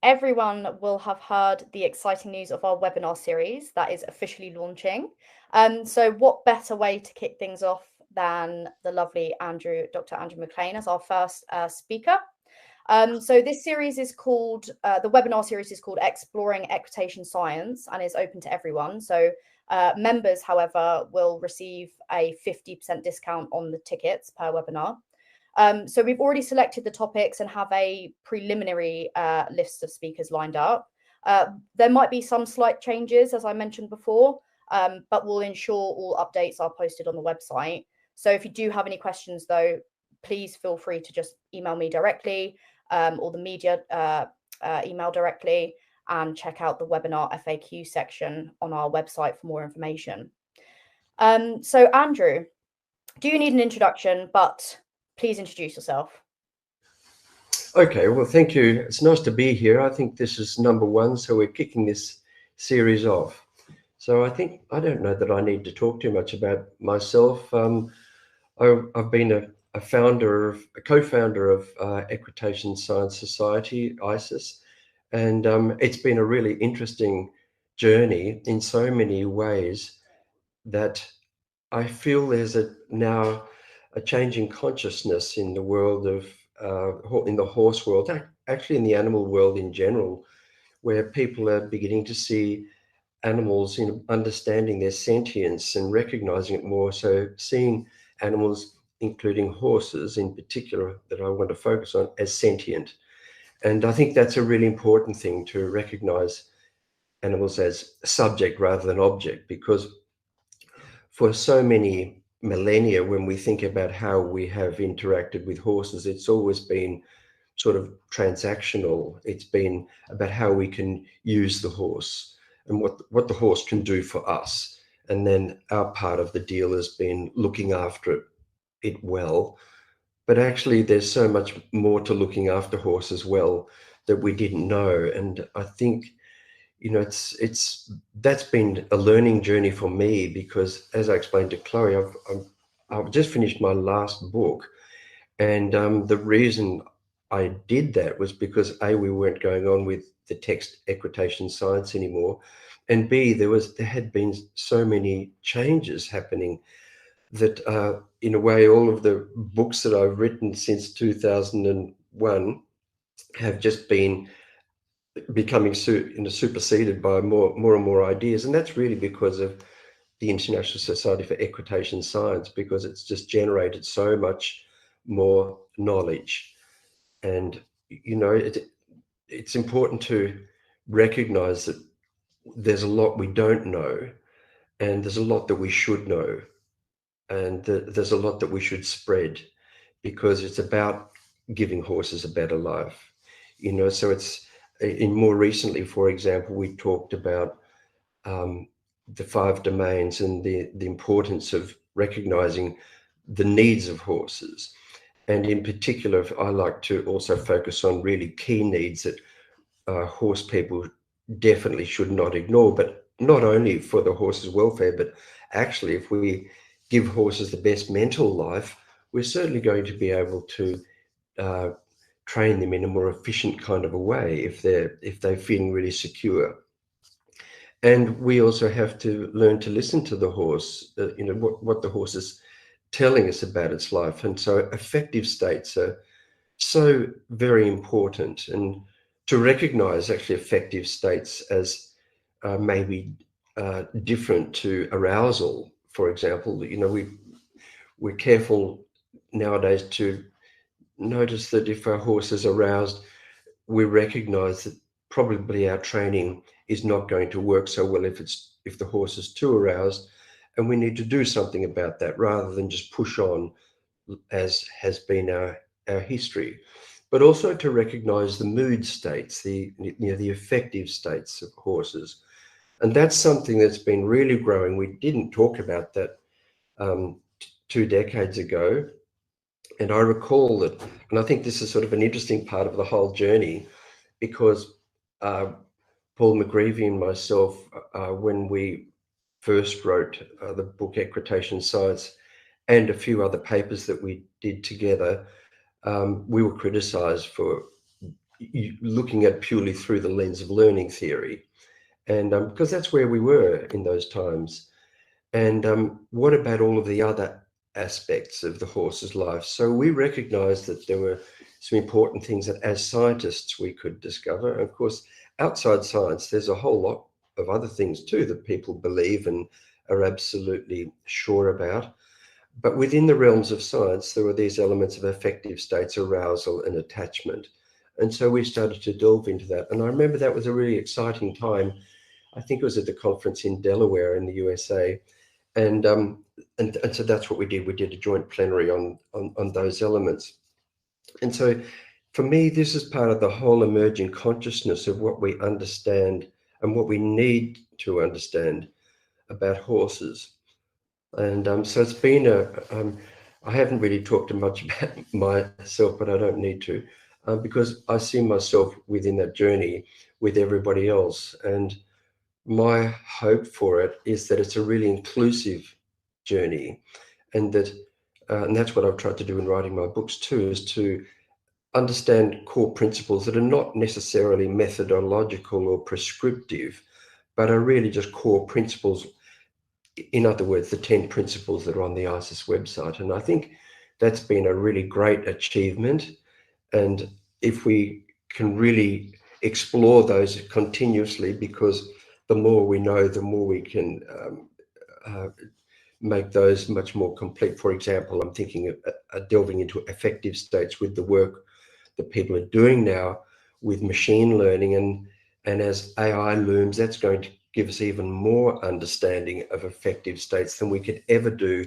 everyone will have heard the exciting news of our webinar series that is officially launching. So what better way to kick things off than the lovely Dr. Andrew Mclean as our first speaker. So this series is called, the webinar series is called Exploring Equitation Science and is open to everyone. So members, however, will receive a 50% discount on the tickets per webinar. So we've already selected the topics and have a preliminary list of speakers lined up. There might be some slight changes, as I mentioned before, but we'll ensure all updates are posted on the website. So if you do have any questions, though, please feel free to just email me directly or the media email directly, and check out the webinar FAQ section on our website for more information. So Andrew, do you need an introduction? But please introduce yourself. Okay, well, thank you. It's nice to be here. I think this is number one, so we're kicking this series off. So I don't know that I need to talk too much about myself. I've been a co-founder of Equitation Science Society, ISES, and it's been a really interesting journey in so many ways that I feel there's now a changing consciousness in the world of in the horse world, actually in the animal world in general, where people are beginning to see animals in understanding their sentience and recognizing it more. So seeing animals, including horses in particular, that I want to focus on, as sentient. And I think that's a really important thing, to recognize animals as subject rather than object, because for so many millennia, when we think about how we have interacted with horses, it's always been sort of transactional. It's been about how we can use the horse and what the horse can do for us. And then our part of the deal has been looking after it well. But actually, there's so much more to looking after horse as well that we didn't know. And I think, that's been a learning journey for me, because as I explained to Chloe, I've just finished my last book. And the reason I did that was because A, we weren't going on with the text equitation science anymore, and B, there had been so many changes happening that in a way, all of the books that I've written since 2001 have just been becoming superseded by more and more ideas. And that's really because of the International Society for Equitation Science, because it's just generated so much more knowledge. And it's important to recognize that there's a lot we don't know, and there's a lot that we should know, and there's a lot that we should spread, because it's about giving horses a better life. So it's more recently, for example, we talked about the 5 domains and the importance of recognizing the needs of horses. And in particular, I like to also focus on really key needs that horse people definitely should not ignore, but not only for the horse's welfare, but actually if we give horses the best mental life, we're certainly going to be able to train them in a more efficient kind of a way if they're feeling really secure. And we also have to learn to listen to the horse, what the horse is telling us about its life. And so affective states are so very important, and to recognize actually affective states as maybe different to arousal, for example. We're careful nowadays to notice that if our horse is aroused, we recognize that probably our training is not going to work so well if the horse is too aroused, and we need to do something about that rather than just push on, as has been our history. But also to recognize the mood states, the affective states of horses. And that's something that's been really growing. We didn't talk about that 2 decades ago. And I recall that, and I think this is sort of an interesting part of the whole journey, because Paul McGreevy and myself, when we first wrote the book Equitation Science and a few other papers that we did together, we were criticized for looking at purely through the lens of learning theory. And because that's where we were in those times. And what about all of the other aspects of the horse's life? So we recognized that there were some important things that as scientists we could discover. And of course, outside science, there's a whole lot of other things too that people believe and are absolutely sure about. But within the realms of science, there were these elements of affective states, arousal and attachment. And so we started to delve into that. And I remember that was a really exciting time. I think it was at the conference in Delaware in the USA. And so that's what we did. We did a joint plenary on those elements. And so for me, this is part of the whole emerging consciousness of what we understand and what we need to understand about horses. And so it's been I haven't really talked much about myself, but I don't need to, because I see myself within that journey with everybody else. And my hope for it is that it's a really inclusive journey, and that's what I've tried to do in writing my books too, is to understand core principles that are not necessarily methodological or prescriptive, but are really just core principles. In other words, the 10 principles that are on the ISES website. And I think that's been a really great achievement. And if we can really explore those continuously, because the more we know, the more we can make those much more complete. For example, I'm thinking of delving into affective states with the work that people are doing now with machine learning. And as AI looms, that's going to give us even more understanding of affective states than we could ever do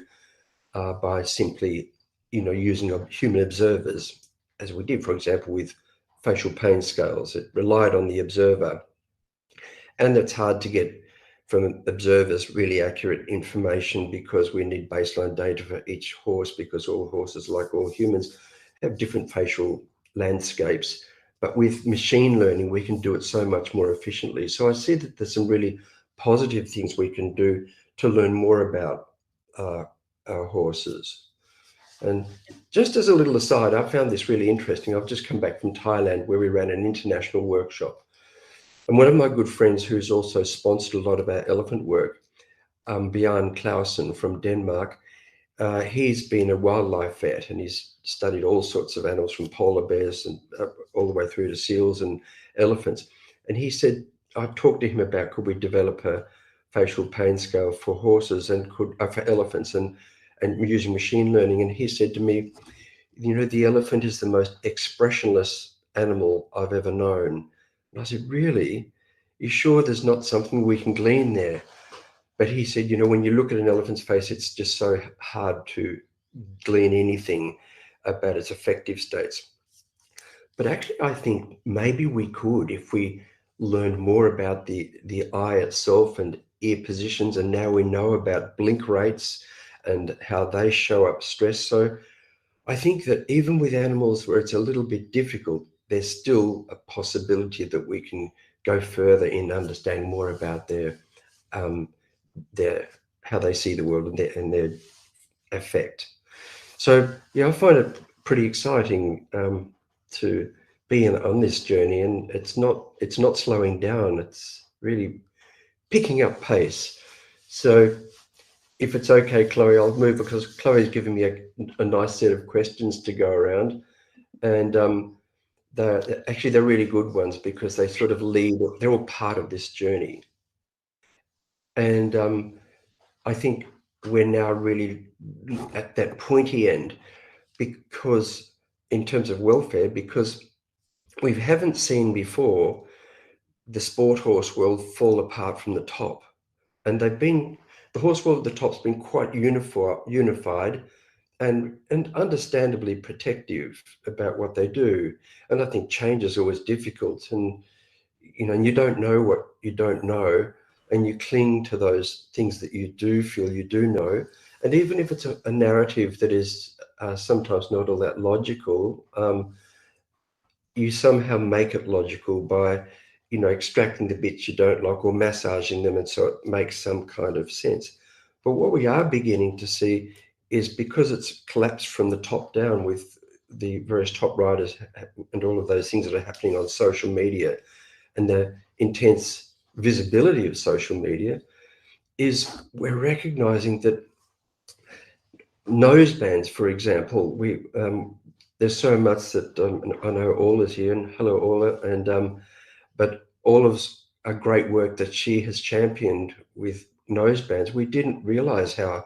by simply, using human observers, as we did, for example, with facial pain scales. It relied on the observer, and it's hard to get from observers really accurate information because we need baseline data for each horse, because all horses, like all humans, have different facial landscapes. But with machine learning, we can do it so much more efficiently. So I see that there's some really positive things we can do to learn more about our horses. And just as a little aside, I found this really interesting. I've just come back from Thailand, where we ran an international workshop. And one of my good friends, who's also sponsored a lot of our elephant work, Bjarne Clausen from Denmark, he's been a wildlife vet, and he's studied all sorts of animals, from polar bears and all the way through to seals and elephants. And he said, I talked to him about, could we develop a facial pain scale for horses and for elephants, and using machine learning. And he said to me, the elephant is the most expressionless animal I've ever known. And I said, really? You sure there's not something we can glean there? But he said, when you look at an elephant's face, it's just so hard to glean anything about its affective states. But actually, I think maybe we could, if we learned more about the eye itself and ear positions, and now we know about blink rates and how they show up stress. So I think that even with animals where it's a little bit difficult, there's still a possibility that we can go further in understanding more about their how they see the world and their effect. So yeah, I find it pretty exciting to be on this journey, and it's not slowing down. It's really picking up pace. So if it's okay, Chloe, I'll move, because Chloe's given me a nice set of questions to go around, and they're really good ones, because they sort of they're all part of this journey. And I think we're now really at that pointy end, because in terms of welfare, because we haven't seen before the sport horse world fall apart from the top. And the horse world at the top's been quite unified and understandably protective about what they do. And I think change is always difficult, and and you don't know what you don't know, and you cling to those things that you do feel you do know. And even if it's a narrative that is sometimes not all that logical, you somehow make it logical by extracting the bits you don't like or massaging them, and so it makes some kind of sense. But what we are beginning to see is, because it's collapsed from the top down with the various top riders and all of those things that are happening on social media and the intense visibility of social media is we're recognizing that nosebands, for example, there's so much that I know Orla's here, and hello Orla, and but Orla's a great work that she has championed with nosebands. We didn't realize how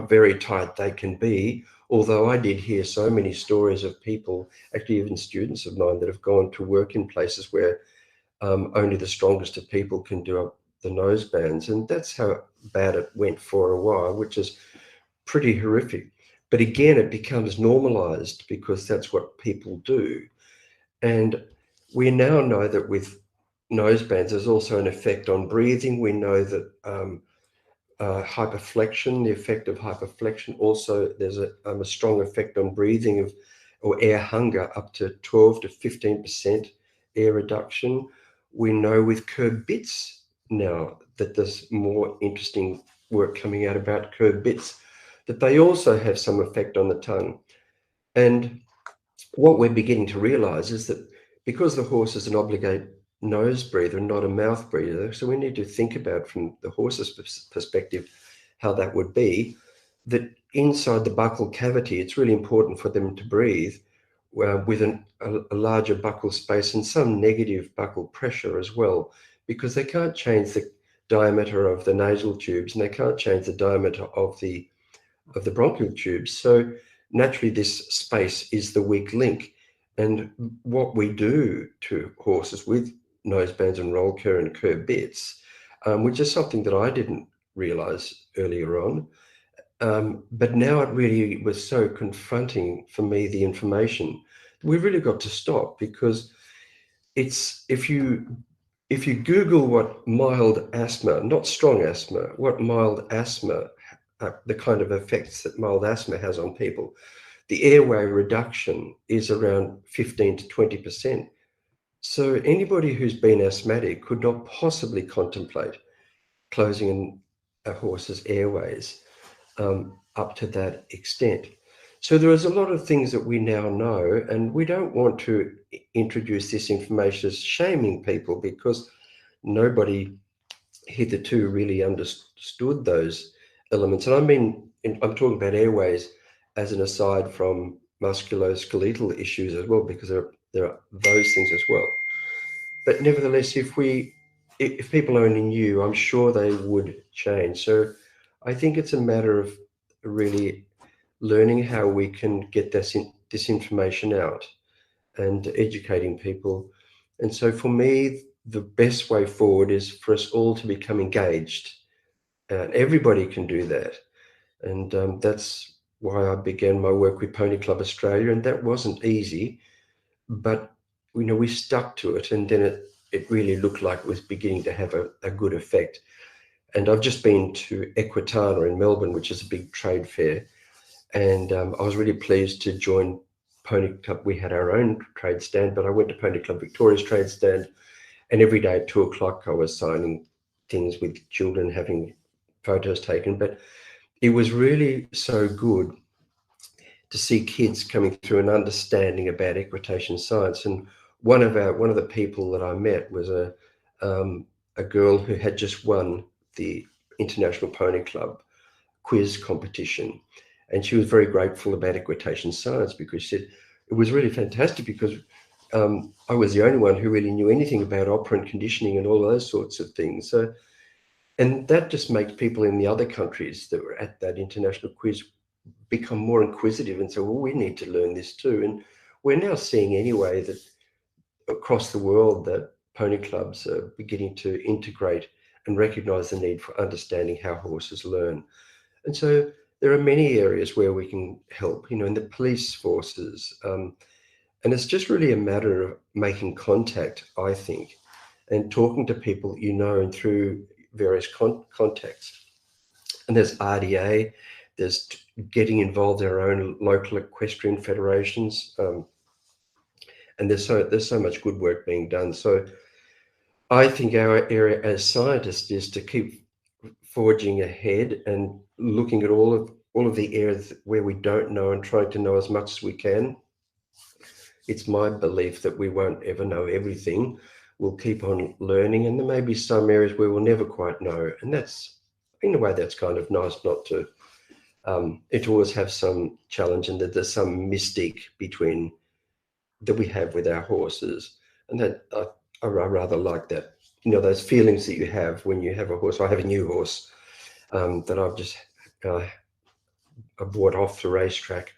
very tight they can be, although I did hear so many stories of people, actually even students of mine, that have gone to work in places where only the strongest of people can do up the nosebands, and that's how bad it went for a while, which is pretty horrific. But again, it becomes normalized because that's what people do. And we now know that with nosebands, there's also an effect on breathing. We know that hyperflexion, the effect of hyperflexion, also there's a strong effect on breathing or air hunger, up to 12 to 15% air reduction. We know with curb bits now that there's more interesting work coming out about curb bits, that they also have some effect on the tongue. And what we're beginning to realize is that because the horse is an obligate nose breather and not a mouth breather, so we need to think about from the horse's perspective how that would be, that inside the buccal cavity, it's really important for them to breathe with a larger buccal space and some negative buccal pressure as well, because they can't change the diameter of the nasal tubes and they can't change the diameter of the bronchial tubes. So naturally, this space is the weak link. And what we do to horses with nosebands and roll care and curb bits, which is something that I didn't realize earlier on, but now it really was so confronting for me, the information. We've really got to stop, because it's if you Google what mild asthma, not strong asthma, what mild asthma, the kind of effects that mild asthma has on people, the airway reduction is around 15 to 20%. So anybody who's been asthmatic could not possibly contemplate closing a horse's airways up to that extent. So there is a lot of things that we now know, and we don't want to introduce this information as shaming people, because nobody hitherto really understood those elements. And I mean, I'm talking about airways as an aside from musculoskeletal issues as well, because there are those things as well. But nevertheless, if people only knew, I'm sure they would change. So I think it's a matter of really learning how we can get this information out and educating people. And so for me, the best way forward is for us all to become engaged. And everybody can do that. And that's why I began my work with Pony Club Australia. And that wasn't easy, but we stuck to it. And then it really looked like it was beginning to have a good effect. And I've just been to Equitation in Melbourne, which is a big trade fair. And I was really pleased to join Pony Club. We had our own trade stand, but I went to Pony Club Victoria's trade stand, and every day at 2:00 I was signing things with children, having photos taken. But it was really so good to see kids coming through and understanding about equitation science. And one of the people that I met was a girl who had just won the International Pony Club quiz competition, and she was very grateful about equitation science, because she said it was really fantastic, because I was the only one who really knew anything about operant conditioning and all those sorts of things. So, and that just makes people in the other countries that were at that international quiz become more inquisitive and say, well, we need to learn this too. And we're now seeing anyway that across the world that pony clubs are beginning to integrate and recognize the need for understanding how horses learn. And so there are many areas where we can help, in the police forces. And it's just really a matter of making contact, I think, and talking to people, and through various contexts. And there's RDA, there's getting involved in our own local equestrian federations. And there's so much good work being done. So I think our area as scientists is to keep forging ahead and looking at all all of the areas where we don't know and trying to know as much as we can. It's my belief that we won't ever know everything. We'll keep on learning, and there may be some areas where we'll never quite know. And that's, in a way, that's kind of nice, not to, it always have some challenge, and that there's some mystique between that we have with our horses. And that I rather like that, you know, those feelings that you have when you have a horse. I have a new horse that I've just I bought off the racetrack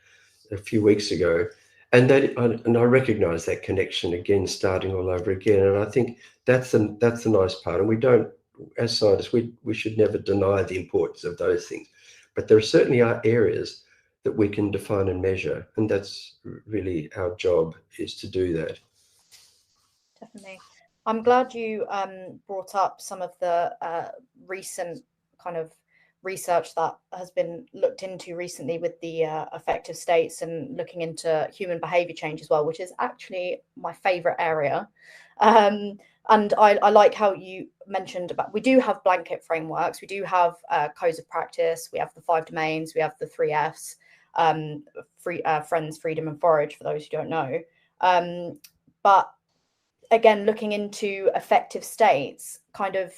a few weeks ago, and I recognize that connection again, starting all over again. And I think that's the nice part. And we don't, as scientists, we should never deny the importance of those things, but there certainly are areas that we can define and measure, and that's really our job, is to do that. Definitely. I'm glad you brought up some of the recent kind of research that has been looked into recently with the affective states, and looking into human behavior change as well, which is actually my favorite area. And I like how you mentioned about, we do have blanket frameworks, we do have codes of practice, we have the 5 domains, we have the 3 Fs, friends, freedom, and forage, for those who don't know. But again, looking into affective states kind of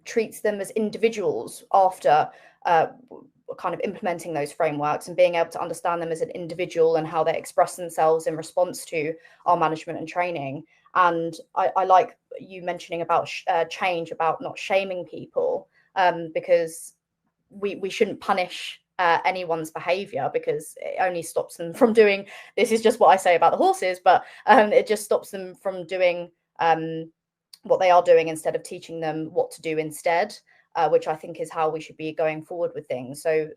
treats them as individuals after kind of implementing those frameworks, and being able to understand them as an individual and how they express themselves in response to our management and training. And I like you mentioning about change, about not shaming people, because we shouldn't punish anyone's behavior, because it only stops them from doing, this is just what I say about the horses, but it just stops them from doing what they are doing, instead of teaching them what to do instead, which I think is how we should be going forward with things. So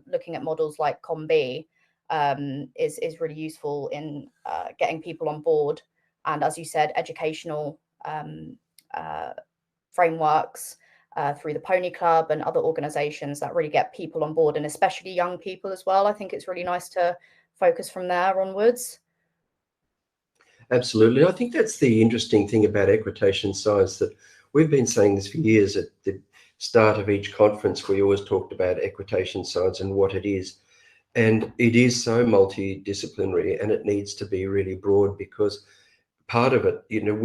looking at models like COM-B is really useful in getting people on board. And as you said, educational frameworks through the Pony Club and other organizations that really get people on board, and especially young people as well. I think it's really nice to focus from there onwards. Absolutely. I think that's the interesting thing about equitation science, that we've been saying this for years. At the start of each conference, we always talked about equitation science and what it is. And it is so multidisciplinary, and it needs to be really broad, because part of it, you know,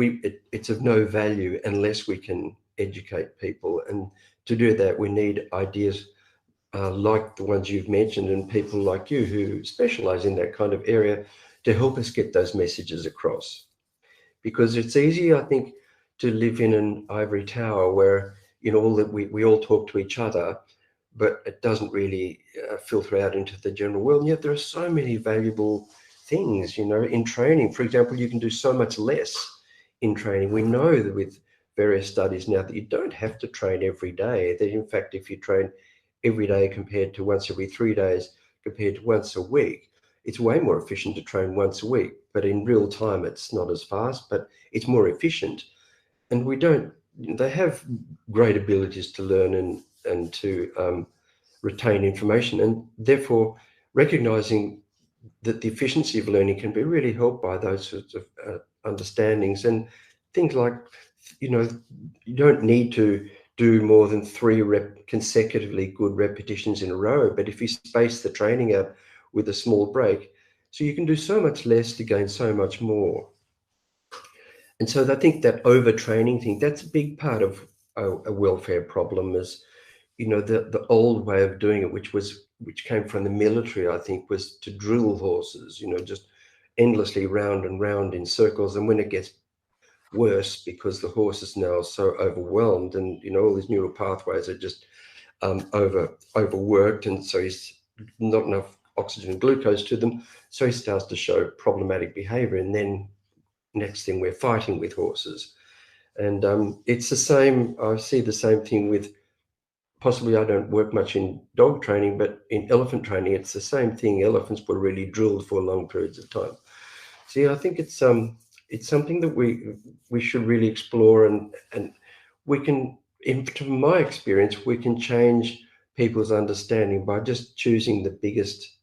it's of no value unless we can educate people. And to do that, we need ideas like the ones you've mentioned, and people like you who specialize in that kind of area, to help us get those messages across. Because it's easy, I think, to live in an ivory tower where, you know, all that we all talk to each other, but it doesn't really filter out into the general world. And yet there are so many valuable things, you know, in training. For example, you can do so much less in training. We know that with various studies now that you don't have to train every day. That in fact, if you train every day compared to once every 3 days, compared to once a week, it's way more efficient to train once a week. But in real time, it's not as fast, but it's more efficient. And they have great abilities to learn and to retain information. And therefore, recognizing that the efficiency of learning can be really helped by those sorts of understandings. And things like, you know, you don't need to do more than 3 consecutively good repetitions in a row. But if you space the training out with a small break, so you can do so much less to gain so much more. And so I think that overtraining thing, that's a big part of a welfare problem, is, you know, the old way of doing it, which came from the military, I think, was to drill horses, you know, just endlessly round and round in circles. And when it gets worse, because the horse is now so overwhelmed, and, you know, all these neural pathways are just overworked, and so he's not enough oxygen and glucose to them, so he starts to show problematic behavior. And then next thing, we're fighting with horses. And it's the same, I see the same thing with, possibly I don't work much in dog training, but in elephant training, it's the same thing. Elephants were really drilled for long periods of time. So yeah, I think it's something that we should really explore, and we can, from my experience, we can change people's understanding by just choosing the biggest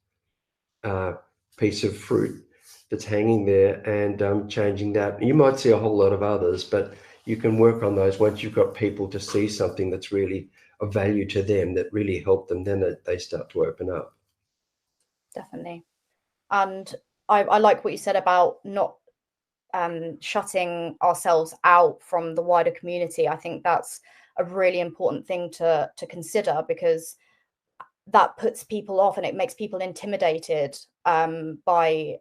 piece of fruit that's hanging there, and changing that. You might see a whole lot of others, but you can work on those once you've got people to see something that's really of value to them that really help them, then they start to open up. Definitely. And I like what you said about not shutting ourselves out from the wider community. I think that's a really important thing to consider, because that puts people off and it makes people intimidated by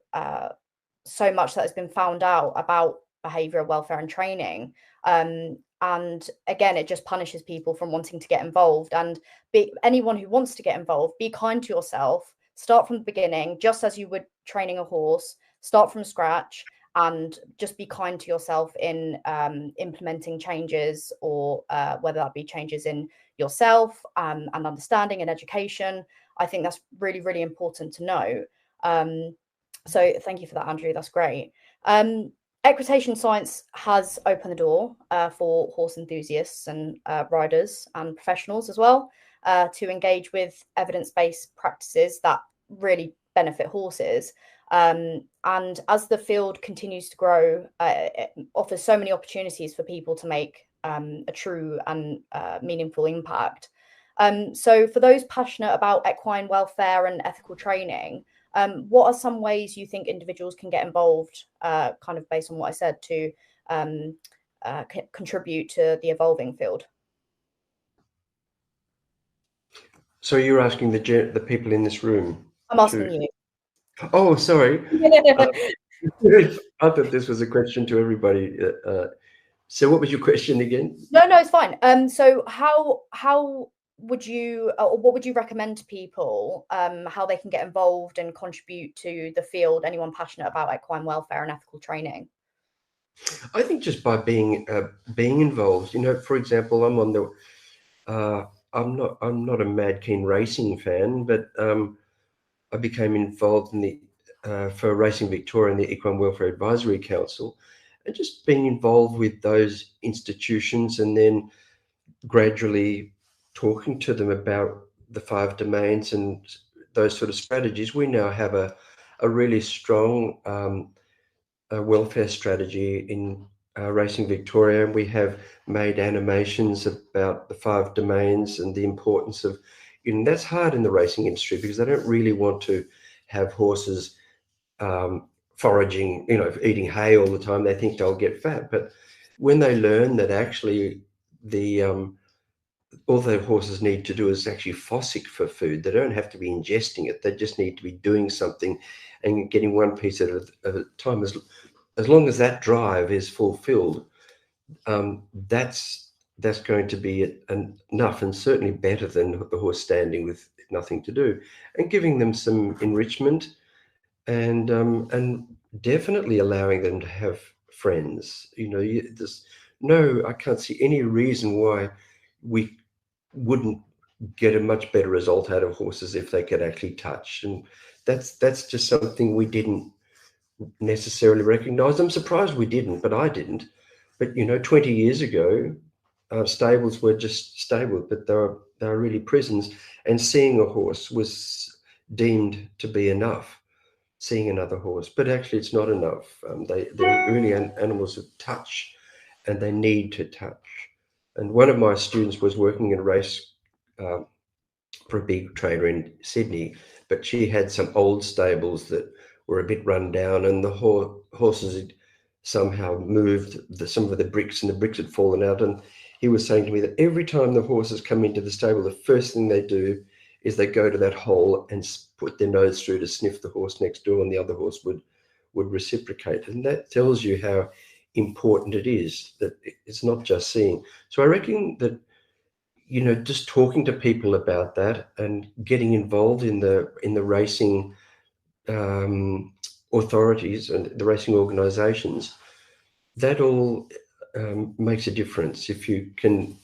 so much that has been found out about behavioural welfare and training. And again, it just punishes people from wanting to get involved. And anyone who wants to get involved, be kind to yourself. Start from the beginning, just as you would training a horse. Start from scratch, and just be kind to yourself in implementing changes, or whether that be changes in yourself and understanding and education. I think that's really, really important to know. So thank you for that, Andrew. That's great. Equitation science has opened the door for horse enthusiasts and riders and professionals as well to engage with evidence-based practices that really benefit horses. And as the field continues to grow, it offers so many opportunities for people to make a true and meaningful impact. So for those passionate about equine welfare and ethical training, what are some ways you think individuals can get involved, kind of based on what I said, to contribute to the evolving field? So you're asking the people in this room? I'm asking you. Oh, sorry. I thought this was a question to everybody. So what was your question again? No, it's fine. So how would you, or what would you recommend to people, how they can get involved and contribute to the field? Anyone passionate about equine welfare and ethical training? I think just by being involved. You know, for example, I'm on the. I'm not a mad keen racing fan, but I became involved in the for Racing Victoria and the Equine Welfare Advisory Council, and just being involved with those institutions, and then gradually talking to them about the 5 domains and those sort of strategies. We now have a really strong welfare strategy in Racing Victoria, and we have made animations about the 5 domains and the importance of, you know, that's hard in the racing industry because they don't really want to have horses foraging, you know, eating hay all the time. They think they'll get fat, but when they learn that actually the all the horses need to do is actually fossick for food. They don't have to be ingesting it. They just need to be doing something and getting one piece at a time. As long as that drive is fulfilled, that's going to be enough, and certainly better than the horse standing with nothing to do, and giving them some enrichment, and definitely allowing them to have friends. You know, I can't see any reason why we wouldn't get a much better result out of horses if they could actually touch, and that's just something we didn't necessarily recognize. I'm surprised we didn't, but I didn't. But you know, 20 years ago, stables were just stables, but they were really prisons, and seeing a horse was deemed to be enough. Seeing another horse, but actually it's not enough. They're really animals of touch, and they need to touch. And one of my students was working in a race for a big trainer in Sydney, but she had some old stables that were a bit run down, and the horses had somehow moved some of the bricks, and the bricks had fallen out. And he was saying to me that every time the horses come into the stable, the first thing they do is they go to that hole and put their nose through to sniff the horse next door, and the other horse would reciprocate. And that tells you how important it is, that it's not just seeing. So I reckon that, you know, just talking to people about that and getting involved in the racing authorities and the racing organizations, that all makes a difference. If you can,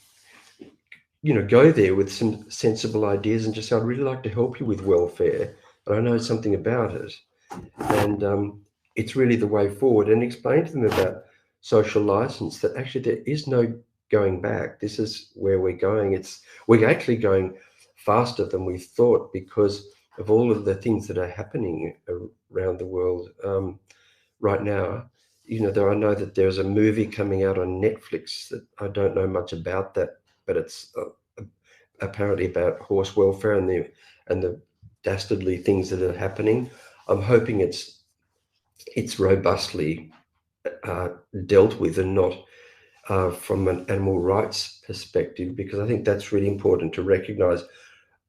you know, go there with some sensible ideas and just say, I'd really like to help you with welfare, and I know something about it, and it's really the way forward, and explain to them about social license, that actually there is no going back. This is where we're going. We're actually going faster than we thought because of all of the things that are happening around the world right now. You know, I know that there's a movie coming out on Netflix that I don't know much about that, but it's apparently about horse welfare and the dastardly things that are happening. I'm hoping it's robustly dealt with, and not from an animal rights perspective, because I think that's really important to recognise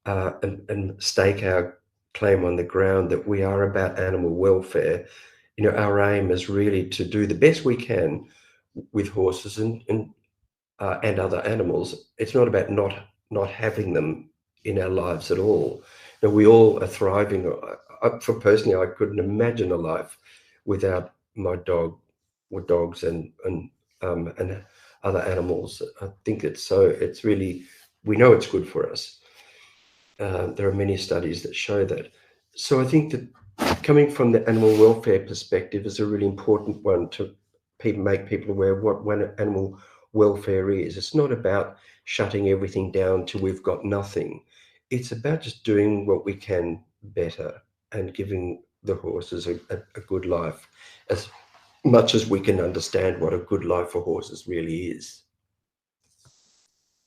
and stake our claim on the ground that we are about animal welfare. You know, our aim is really to do the best we can with horses and other animals. It's not about not having them in our lives at all. You know, we all are thriving. For personally, I couldn't imagine a life without my dog or dogs and other animals. I think it's really, we know it's good for us. There are many studies that show that. So I think that coming from the animal welfare perspective is a really important one to make people aware of what animal welfare is. It's not about shutting everything down till we've got nothing. It's about just doing what we can better and giving the horses a good life, as much as we can understand what a good life for horses really is.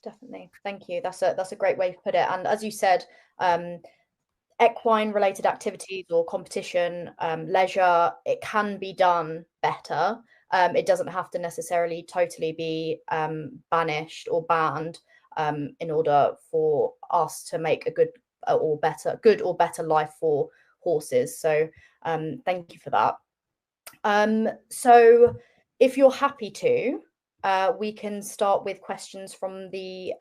Definitely. Thank you. That's a great way to put it. And as you said, equine related activities or competition, leisure, it can be done better. It doesn't have to necessarily totally be banished or banned in order for us to make a good or better life for horses. So thank you for that. So if you're happy to, we can start with questions from the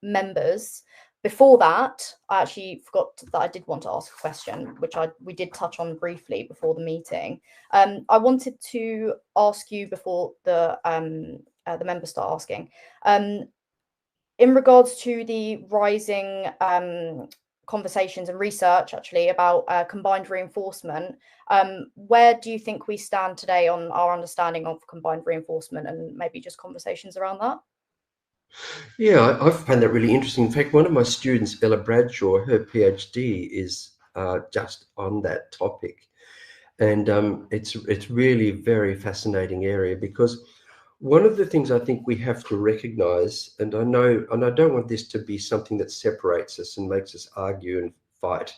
members. Before that, I actually forgot that I did want to ask a question, which we did touch on briefly before the meeting. I wanted to ask you before the members start asking, in regards to the rising conversations and research actually about combined reinforcement, where do you think we stand today on our understanding of combined reinforcement, and maybe just conversations around that? Yeah, I found that really interesting. In fact, one of my students, Ella Bradshaw, her PhD is just on that topic, and it's really a very fascinating area, because one of the things I think we have to recognise, and I don't want this to be something that separates us and makes us argue and fight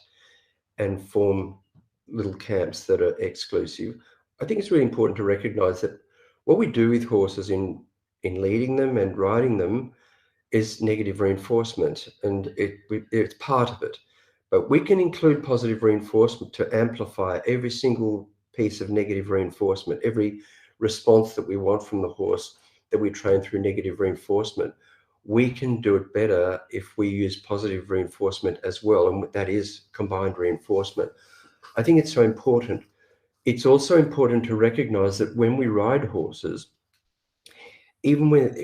and form little camps that are exclusive. I think it's really important to recognise that what we do with horses in leading them and riding them is negative reinforcement, and it's part of it. But we can include positive reinforcement to amplify every single piece of negative reinforcement, every response that we want from the horse that we train through negative reinforcement. We can do it better if we use positive reinforcement as well, and that is combined reinforcement. I think it's so important. It's also important to recognize that when we ride horses, even when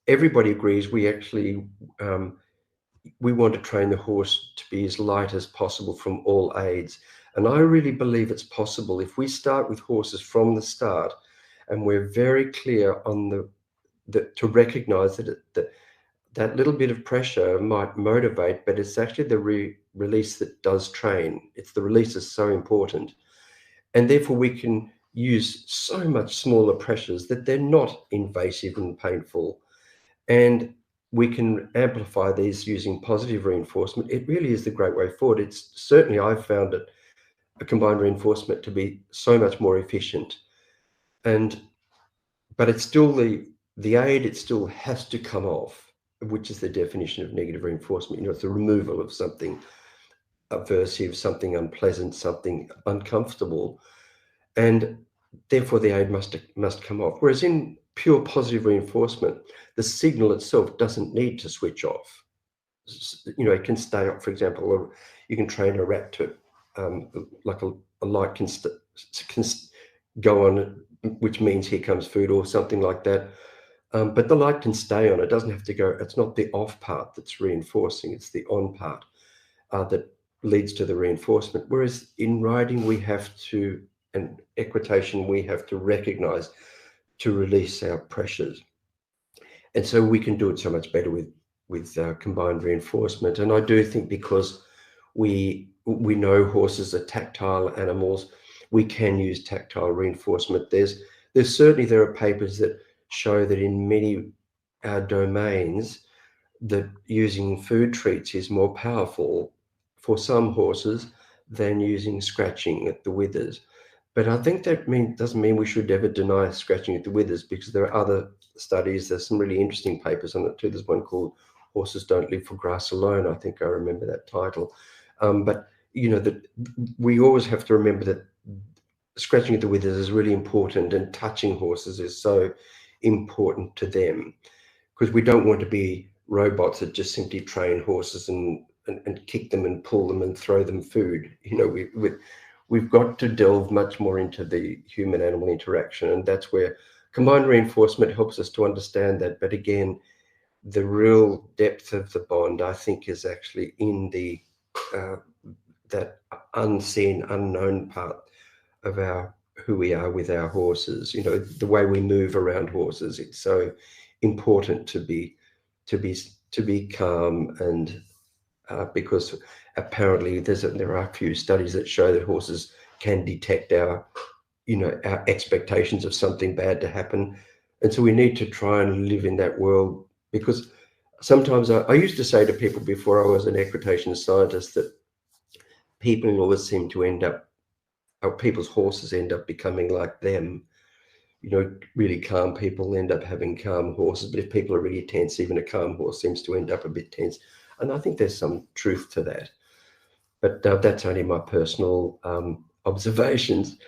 everybody agrees, we actually we want to train the horse to be as light as possible from all aids. And I really believe it's possible if we start with horses from the start, and we're very clear on to recognize that little bit of pressure might motivate, but it's actually the release that does train. It's the release is so important. And therefore we can use so much smaller pressures that they're not invasive and painful. And we can amplify these using positive reinforcement. It really is the great way forward. It's certainly, I've found it, a combined reinforcement to be so much more efficient. But it's still the aid, it still has to come off, which is the definition of negative reinforcement. You know, it's the removal of something aversive, something unpleasant, something uncomfortable. And therefore the aid must come off. Whereas in pure positive reinforcement, the signal itself doesn't need to switch off. You know, it can stay up. For example, or you can train a rat to like a light can go on, which means here comes food or something like that. But the light can stay on. It doesn't have to go. It's not the off part that's reinforcing. It's the on part that leads to the reinforcement. Whereas in riding, we have to, and equitation, we have to recognize to release our pressures. And so we can do it so much better with combined reinforcement. And I do think because we know horses are tactile animals, we can use tactile reinforcement. There's certainly, there are papers that show that in many domains, that using food treats is more powerful for some horses than using scratching at the withers. But I think that doesn't mean we should ever deny scratching at the withers, because there are other studies. There's some really interesting papers on it too. There's one called "Horses Don't Live for Grass Alone." I think I remember that title. But that we always have to remember that scratching at the withers is really important, and touching horses is so important to them, because we don't want to be robots that just simply train horses and kick them and pull them and throw them food. We've got to delve much more into the human-animal interaction, and that's where combined reinforcement helps us to understand that. But again, the real depth of the bond, I think, is actually in the that unseen, unknown part of who we are with our horses. The way we move around horses. It's so important to be calm, and because apparently there are a few studies that show that horses can detect our expectations of something bad to happen, and so we need to try and live in that world. Because sometimes I used to say to people before I was an equitation scientist that people always seem to end up, or people's horses end up becoming like them. Really calm people end up having calm horses, but if people are really tense, even a calm horse seems to end up a bit tense. And I think there's some truth to that. But that's only my personal observations.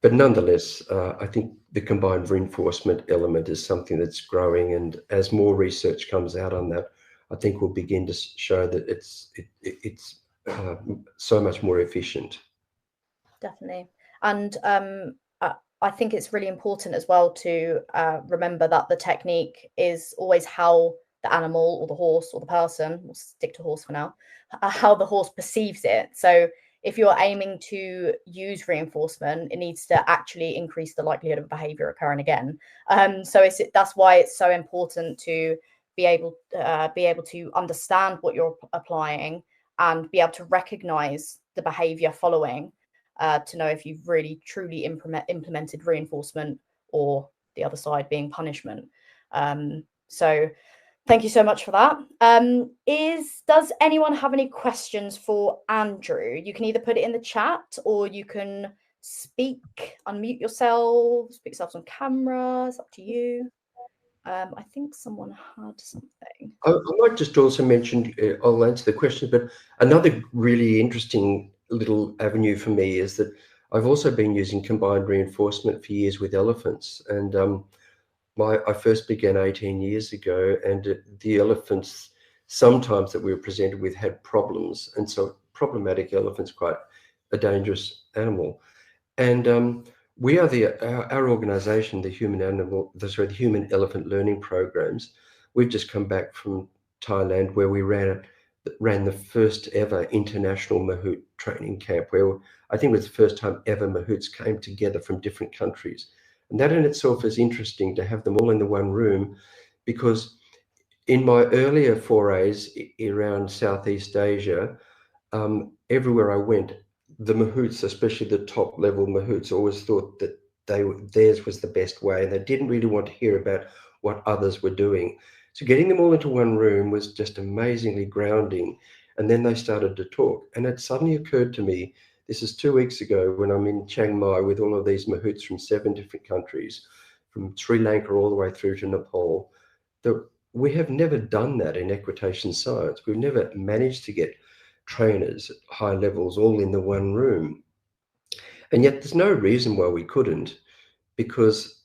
But nonetheless, I think the combined reinforcement element is something that's growing, and as more research comes out on that, I think we'll begin to show that it's so much more efficient. Definitely. And I think it's really important as well to remember that the technique is always how the animal or the horse or the person, we'll stick to horse for now, how the horse perceives it. So if you're aiming to use reinforcement, it needs to actually increase the likelihood of behavior occurring again. So that's why it's so important to be able to understand what you're applying and be able to recognize the behavior following, to know if you've really truly implemented reinforcement or the other side being punishment. So thank you so much for that. Does anyone have any questions for Andrew? You can either put it in the chat, or you can unmute yourself, speak yourself on camera. It's up to you. I think someone had something. I might just also mention, I'll answer the question, but another really interesting little avenue for me is that I've also been using combined reinforcement for years with elephants. And I first began 18 years ago, and the elephants sometimes that we were presented with had problems. And so problematic elephants, quite a dangerous animal. And we are our organization, the Human Elephant Learning Programs. We've just come back from Thailand, where we ran the first ever international mahout training camp, where I think it was the first time ever mahouts came together from different countries. And that in itself is interesting, to have them all in the one room, because in my earlier forays around Southeast Asia, everywhere I went, the mahouts, especially the top level mahouts, always thought that theirs was the best way, and they didn't really want to hear about what others were doing. So getting them all into one room was just amazingly grounding. And then they started to talk, and it suddenly occurred to me, this is 2 weeks ago, when I'm in Chiang Mai with all of these mahouts from 7 different countries, from Sri Lanka all the way through to Nepal, that we have never done that in equitation science. We've never managed to get trainers at high levels all in the one room. And yet there's no reason why we couldn't, because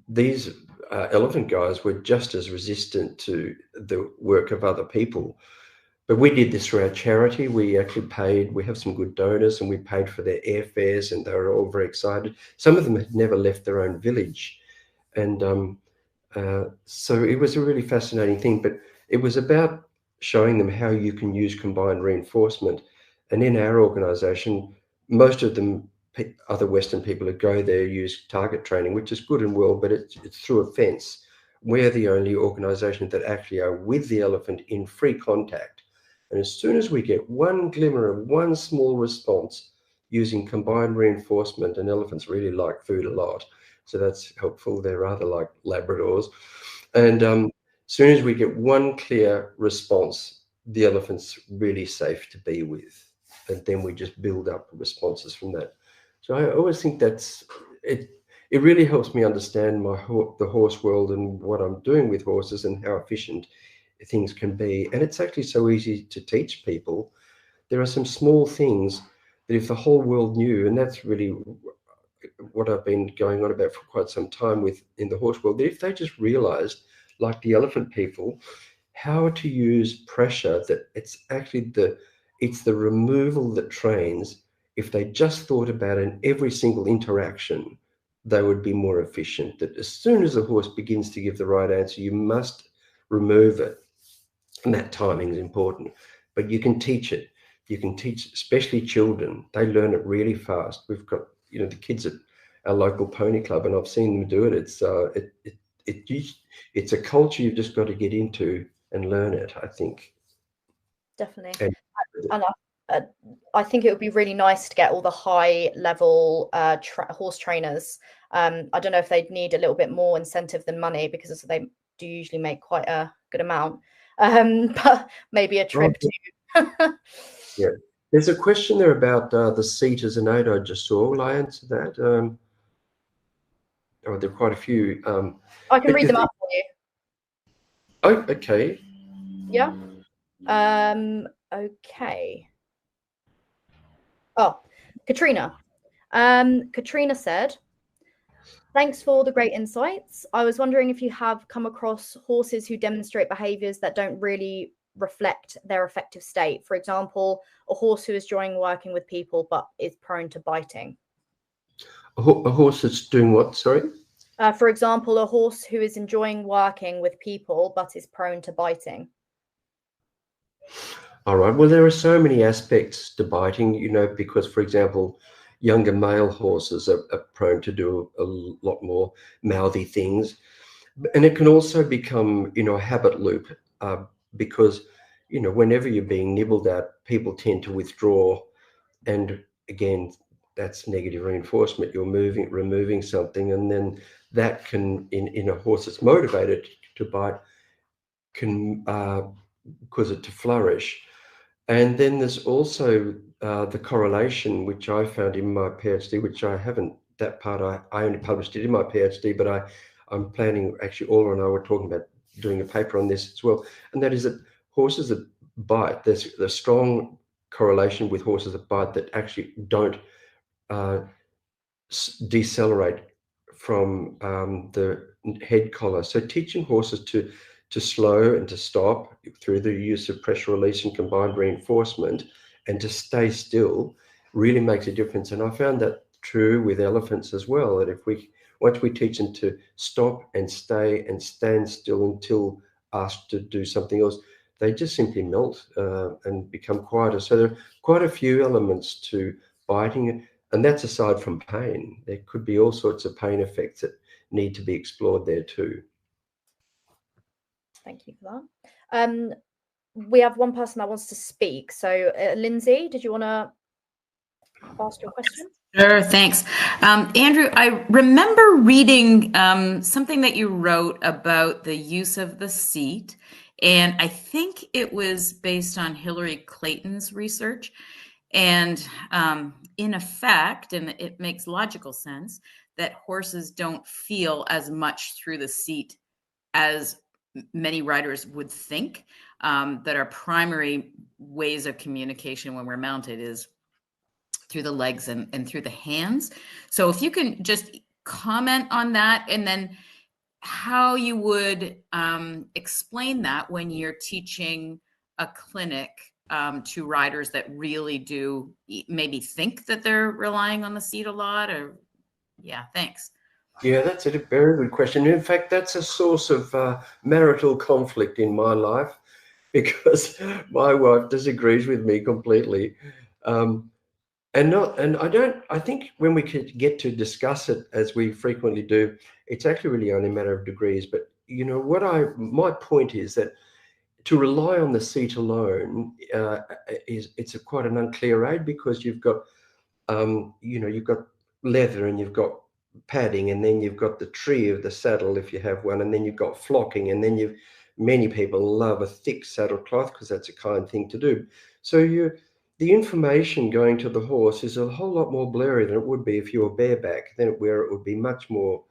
these elephant guys were just as resistant to the work of other people. But we did this through our charity. We actually paid, we have some good donors, and we paid for their airfares, and they were all very excited. Some of them had never left their own village. And so it was a really fascinating thing, but it was about showing them how you can use combined reinforcement. And in our organization, most of them, other Western people who go there, use target training, which is good and well, but it's through a fence. We're the only organization that actually are with the elephant in free contact. And as soon as we get one glimmer of one small response using combined reinforcement, and elephants really like food a lot, so that's helpful. They're rather like Labradors. And soon as we get one clear response, the elephant's really safe to be with. And then we just build up responses from that. So I always think that's it. It really helps me understand the horse world and what I'm doing with horses and how efficient things can be. And it's actually so easy to teach people. There are some small things that if the whole world knew, and that's really what I've been going on about for quite some time with in the horse world, that if they just realized, like the elephant people, how to use pressure, that it's actually the removal that trains. If they just thought about it in every single interaction, they would be more efficient. That as soon as the horse begins to give the right answer, you must remove it. And that timing is important. But you can teach it. You can teach, especially children. They learn it really fast. We've got, the kids at our local pony club, and I've seen them do it. It's a culture you've just got to get into and learn it, I think. Definitely. And And I think it would be really nice to get all the high level horse trainers. I don't know if they'd need a little bit more incentive than money, because they do usually make quite a good amount. But maybe a trip to. Yeah. There's a question there about the seat as an aid I just saw. Will I answer that? There are quite a few. I can read them out for you. Oh, okay. Yeah. Okay. Oh, Katrina. Katrina said, "Thanks for the great insights. I was wondering if you have come across horses who demonstrate behaviors that don't really reflect their effective state. For example, a horse who is enjoying working with people but is prone to biting." A horse that's doing what? Sorry? For example, a horse who is enjoying working with people but is prone to biting. All right. Well, there are so many aspects to biting, because, for example, younger male horses are prone to do a lot more mouthy things. And it can also become, a habit loop, because, whenever you're being nibbled at, people tend to withdraw. And again, that's negative reinforcement. You're removing something, and then that can, in a horse that's motivated to bite, can cause it to flourish. And then there's also the correlation, which I found in my PhD, which I haven't, that part I only published it in my PhD, but I'm planning, actually, Orla and I were talking about doing a paper on this as well. And that is that horses that bite, there's a strong correlation with horses that bite that actually don't decelerate from the head collar. So teaching horses to slow and to stop through the use of pressure release and combined reinforcement, and to stay still, really makes a difference. And I found that true with elephants as well, that once we teach them to stop and stay and stand still until asked to do something else, they just simply melt and become quieter. So there are quite a few elements to biting, and that's aside from pain. There could be all sorts of pain effects that need to be explored there too. Thank you for that. We have one person that wants to speak. So, Lindsay, did you want to ask your question? Sure, thanks. Andrew, I remember reading something that you wrote about the use of the seat, and I think it was based on Hillary Clayton's research. And in effect, and it makes logical sense, that horses don't feel as much through the seat as many riders would think, that our primary ways of communication when we're mounted is through the legs and through the hands. So if you can just comment on that, and then how you would explain that when you're teaching a clinic to riders that really do maybe think that they're relying on the seat a lot, or yeah, thanks. Yeah, that's a very good question. In fact, that's a source of marital conflict in my life, because my wife disagrees with me completely. I think when we could get to discuss it, as we frequently do, it's actually really only a matter of degrees. But my point is that to rely on the seat alone it's quite an unclear aid, because you've got leather, and you've got padding, and then you've got the tree of the saddle if you have one, and then you've got flocking, and then you've many people love a thick saddle cloth because that's a kind thing to do. So the information going to the horse is a whole lot more blurry than it would be if you were bareback, where it would be much more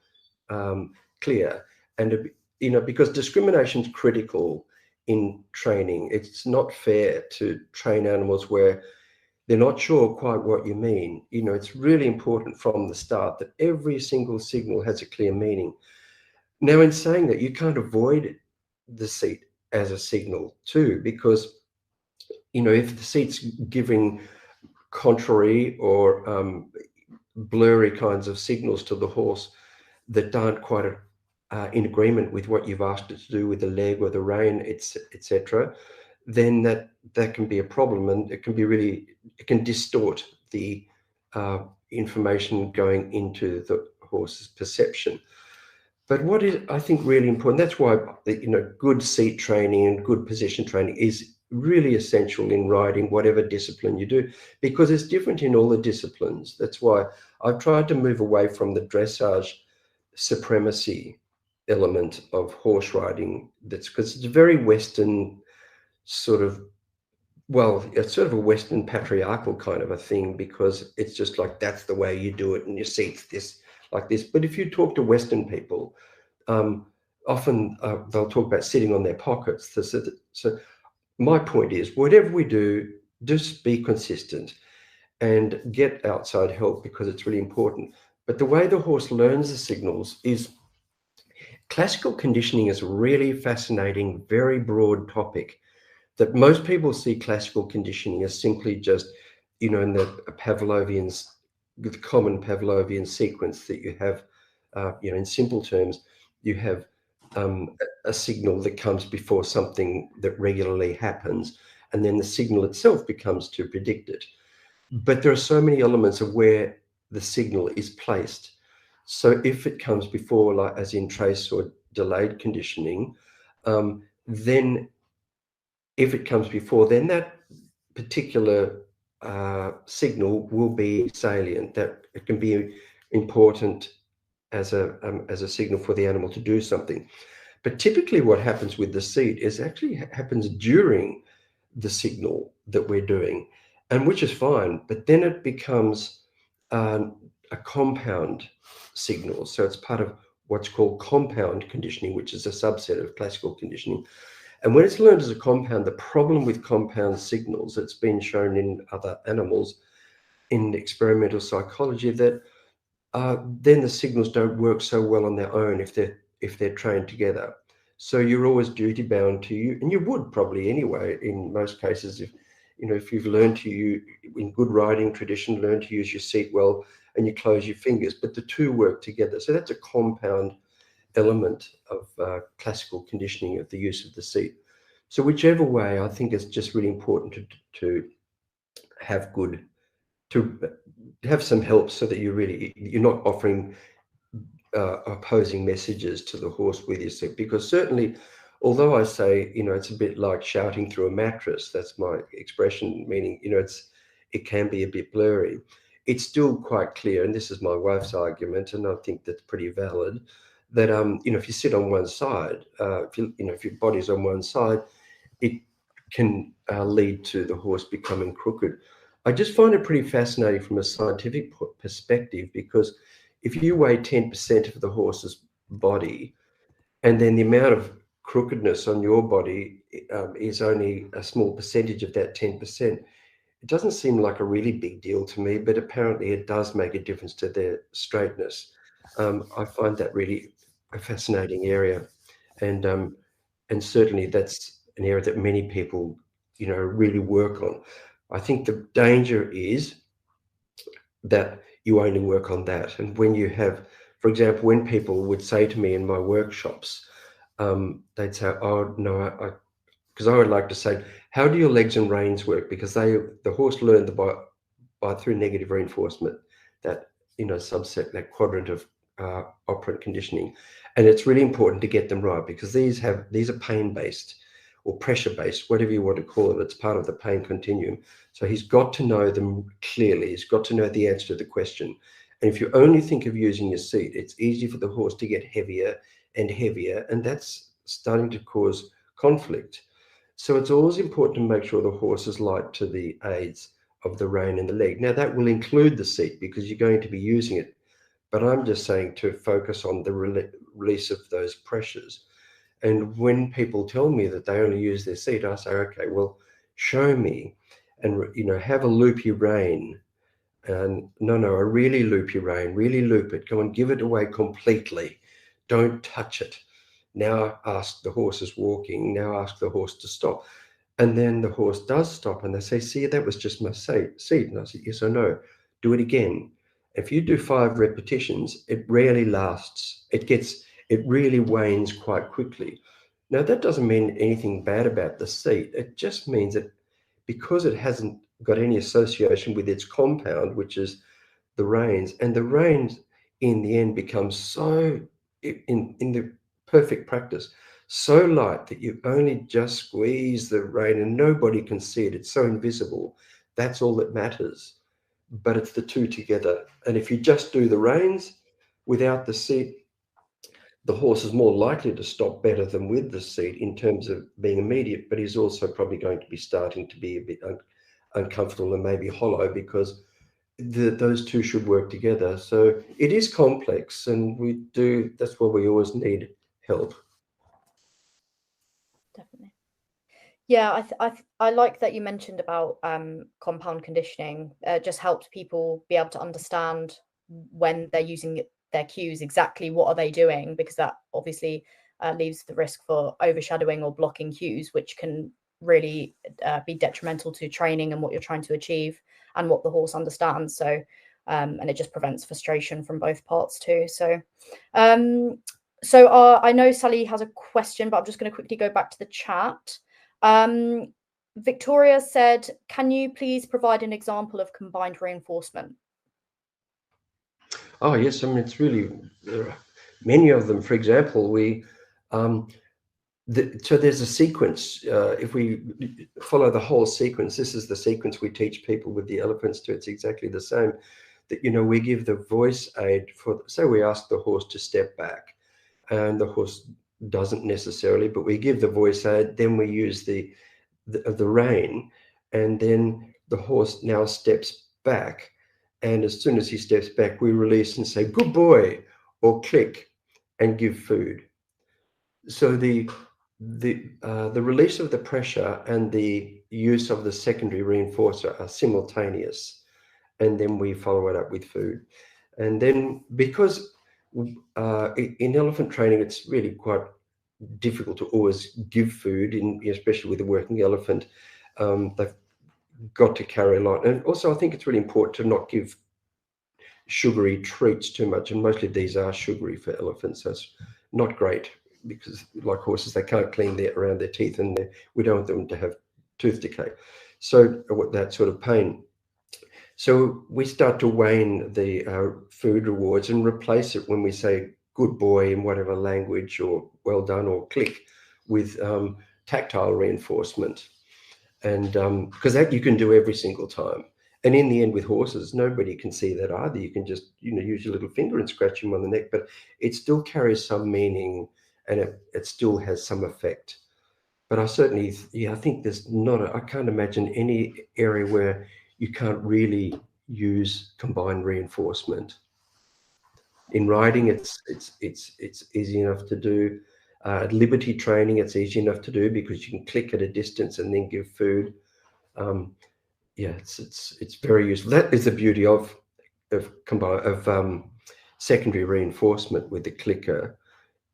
clear. And because discrimination is critical in training. It's not fair to train animals where they're not sure quite what you mean. It's really important from the start that every single signal has a clear meaning. Now, in saying that, you can't avoid the seat as a signal too, because if the seat's giving contrary or blurry kinds of signals to the horse that aren't quite in agreement with what you've asked it to do with the leg or the rein, etc., then that can be a problem, and it can distort the information going into the horse's perception. But what is, I think, really important, that's why good seat training and good position training is really essential in riding, whatever discipline you do, because it's different in all the disciplines. That's why I've tried to move away from the dressage supremacy element of horse riding. That's because it's a very Western sort of, it's sort of a Western patriarchal kind of a thing, because it's just like, that's the way you do it, and your seat's this, like this. But if you talk to Western people, often they'll talk about sitting on their pockets. So my point is, whatever we do, just be consistent and get outside help, because it's really important. But the way the horse learns the signals is, classical conditioning is a really fascinating, very broad topic that most people see classical conditioning as simply just, in the Pavlovian, the common Pavlovian sequence that you have, in simple terms, you have a signal that comes before something that regularly happens, and then the signal itself becomes to predict it. But there are so many elements of where the signal is placed. So if it comes before, like as in trace or delayed conditioning, then if it comes before, then that particular signal will be salient, that it can be important as a signal for the animal to do something. But typically what happens with the seat is actually happens during the signal that we're doing, and which is fine, but then it becomes a compound signal. So it's part of what's called compound conditioning, which is a subset of classical conditioning. And when it's learned as a compound, the problem with compound signals, it's been shown in other animals in experimental psychology, that then the signals don't work so well on their own if they're trained together. So you're always duty bound to you, and you would probably anyway in most cases, if you've learned to use, in good riding tradition, learn to use your seat well, and you close your fingers, but the two work together. So that's a compound element of classical conditioning of the use of the seat. So whichever way, I think it's just really important to have some help, so that you're not offering opposing messages to the horse with your seat. Because certainly, although I say, it's a bit like shouting through a mattress, that's my expression, meaning, it can be a bit blurry, it's still quite clear, and this is my wife's argument, and I think that's pretty valid, that if you sit on one side, if your body's on one side, it can lead to the horse becoming crooked. I just find it pretty fascinating from a scientific perspective, because if you weigh 10% of the horse's body, and then the amount of crookedness on your body is only a small percentage of that 10%, it doesn't seem like a really big deal to me, but apparently it does make a difference to their straightness. I find that really a fascinating area, and certainly that's an area that many people, really work on. I think the danger is that you only work on that, and when you have, for example, when people would say to me in my workshops, they'd say, "Oh no," because I would like to say, "How do your legs and reins work?" Because the horse learned by through negative reinforcement, that subset, that quadrant of operant conditioning, and it's really important to get them right, because these are pain-based or pressure-based, whatever you want to call it. It's part of the pain continuum. So he's got to know them clearly. He's got to know the answer to the question. And if you only think of using your seat, it's easy for the horse to get heavier and heavier, and that's starting to cause conflict. So it's always important to make sure the horse is light to the aids of the rein and the leg. Now that will include the seat because you're going to be using it, but I'm just saying to focus on the release of those pressures. And when people tell me that they only use their seat, I say, okay, well, show me, and have a loopy rein. And no, a really loopy rein, really loop it. Go and give it away completely. Don't touch it. Now ask the horse is walking. Now ask the horse to stop. And then the horse does stop and they say, see, that was just my seat. And I say, yes or no. Do it again. If you do 5 repetitions, it rarely lasts. It really wanes quite quickly. Now, that doesn't mean anything bad about the seat. It just means that because it hasn't got any association with its compound, which is the reins, and the reins in the end become so, in the perfect practice, so light that you only just squeeze the rein and nobody can see it. It's so invisible. That's all that matters. But it's the two together. And if you just do the reins without the seat, the horse is more likely to stop better than with the seat in terms of being immediate, but he's also probably going to be starting to be a bit uncomfortable and maybe hollow because those two should work together. So it is complex, and that's why we always need help. Definitely. Yeah, I like that you mentioned about compound conditioning. Just helps people be able to understand when they're using their cues, exactly what are they doing, because that obviously leaves the risk for overshadowing or blocking cues, which can really be detrimental to training and what you're trying to achieve and what the horse understands. So and it just prevents frustration from both parts too. So I know Sally has a question, but I'm just going to quickly go back to the chat. Victoria said, can you please provide an example of combined reinforcement? Oh, yes. I mean, it's really many of them. For example, so there's a sequence. If we follow the whole sequence, this is the sequence we teach people with the elephants too. It's exactly the same. That, we give the voice aid say we ask the horse to step back, and the horse doesn't necessarily, but we give the voice aid, then we use the rein, and then the horse now steps back. And as soon as he steps back, we release and say, good boy, or click and give food. So the release of the pressure and the use of the secondary reinforcer are simultaneous. And then we follow it up with food. And then because in elephant training, it's really quite difficult to always give food, especially with a working elephant. They've got to carry a lot. And also, I think it's really important to not give sugary treats too much. And mostly these are sugary for elephants. So it's not great because, like horses, they can't clean around their teeth, and we don't want them to have tooth decay. So that sort of pain. So we start to wane the food rewards and replace it when we say good boy in whatever language, or well done, or click, with tactile reinforcement. And because that you can do every single time. And in the end, with horses, nobody can see that either. You can just, use your little finger and scratch him on the neck, but it still carries some meaning, and it still has some effect. But I certainly, I think there's I can't imagine any area where you can't really use combined reinforcement. In riding, it's easy enough to do. At liberty training, it's easy enough to do because you can click at a distance and then give food. Yeah, it's very useful. That is the beauty of secondary reinforcement with the clicker,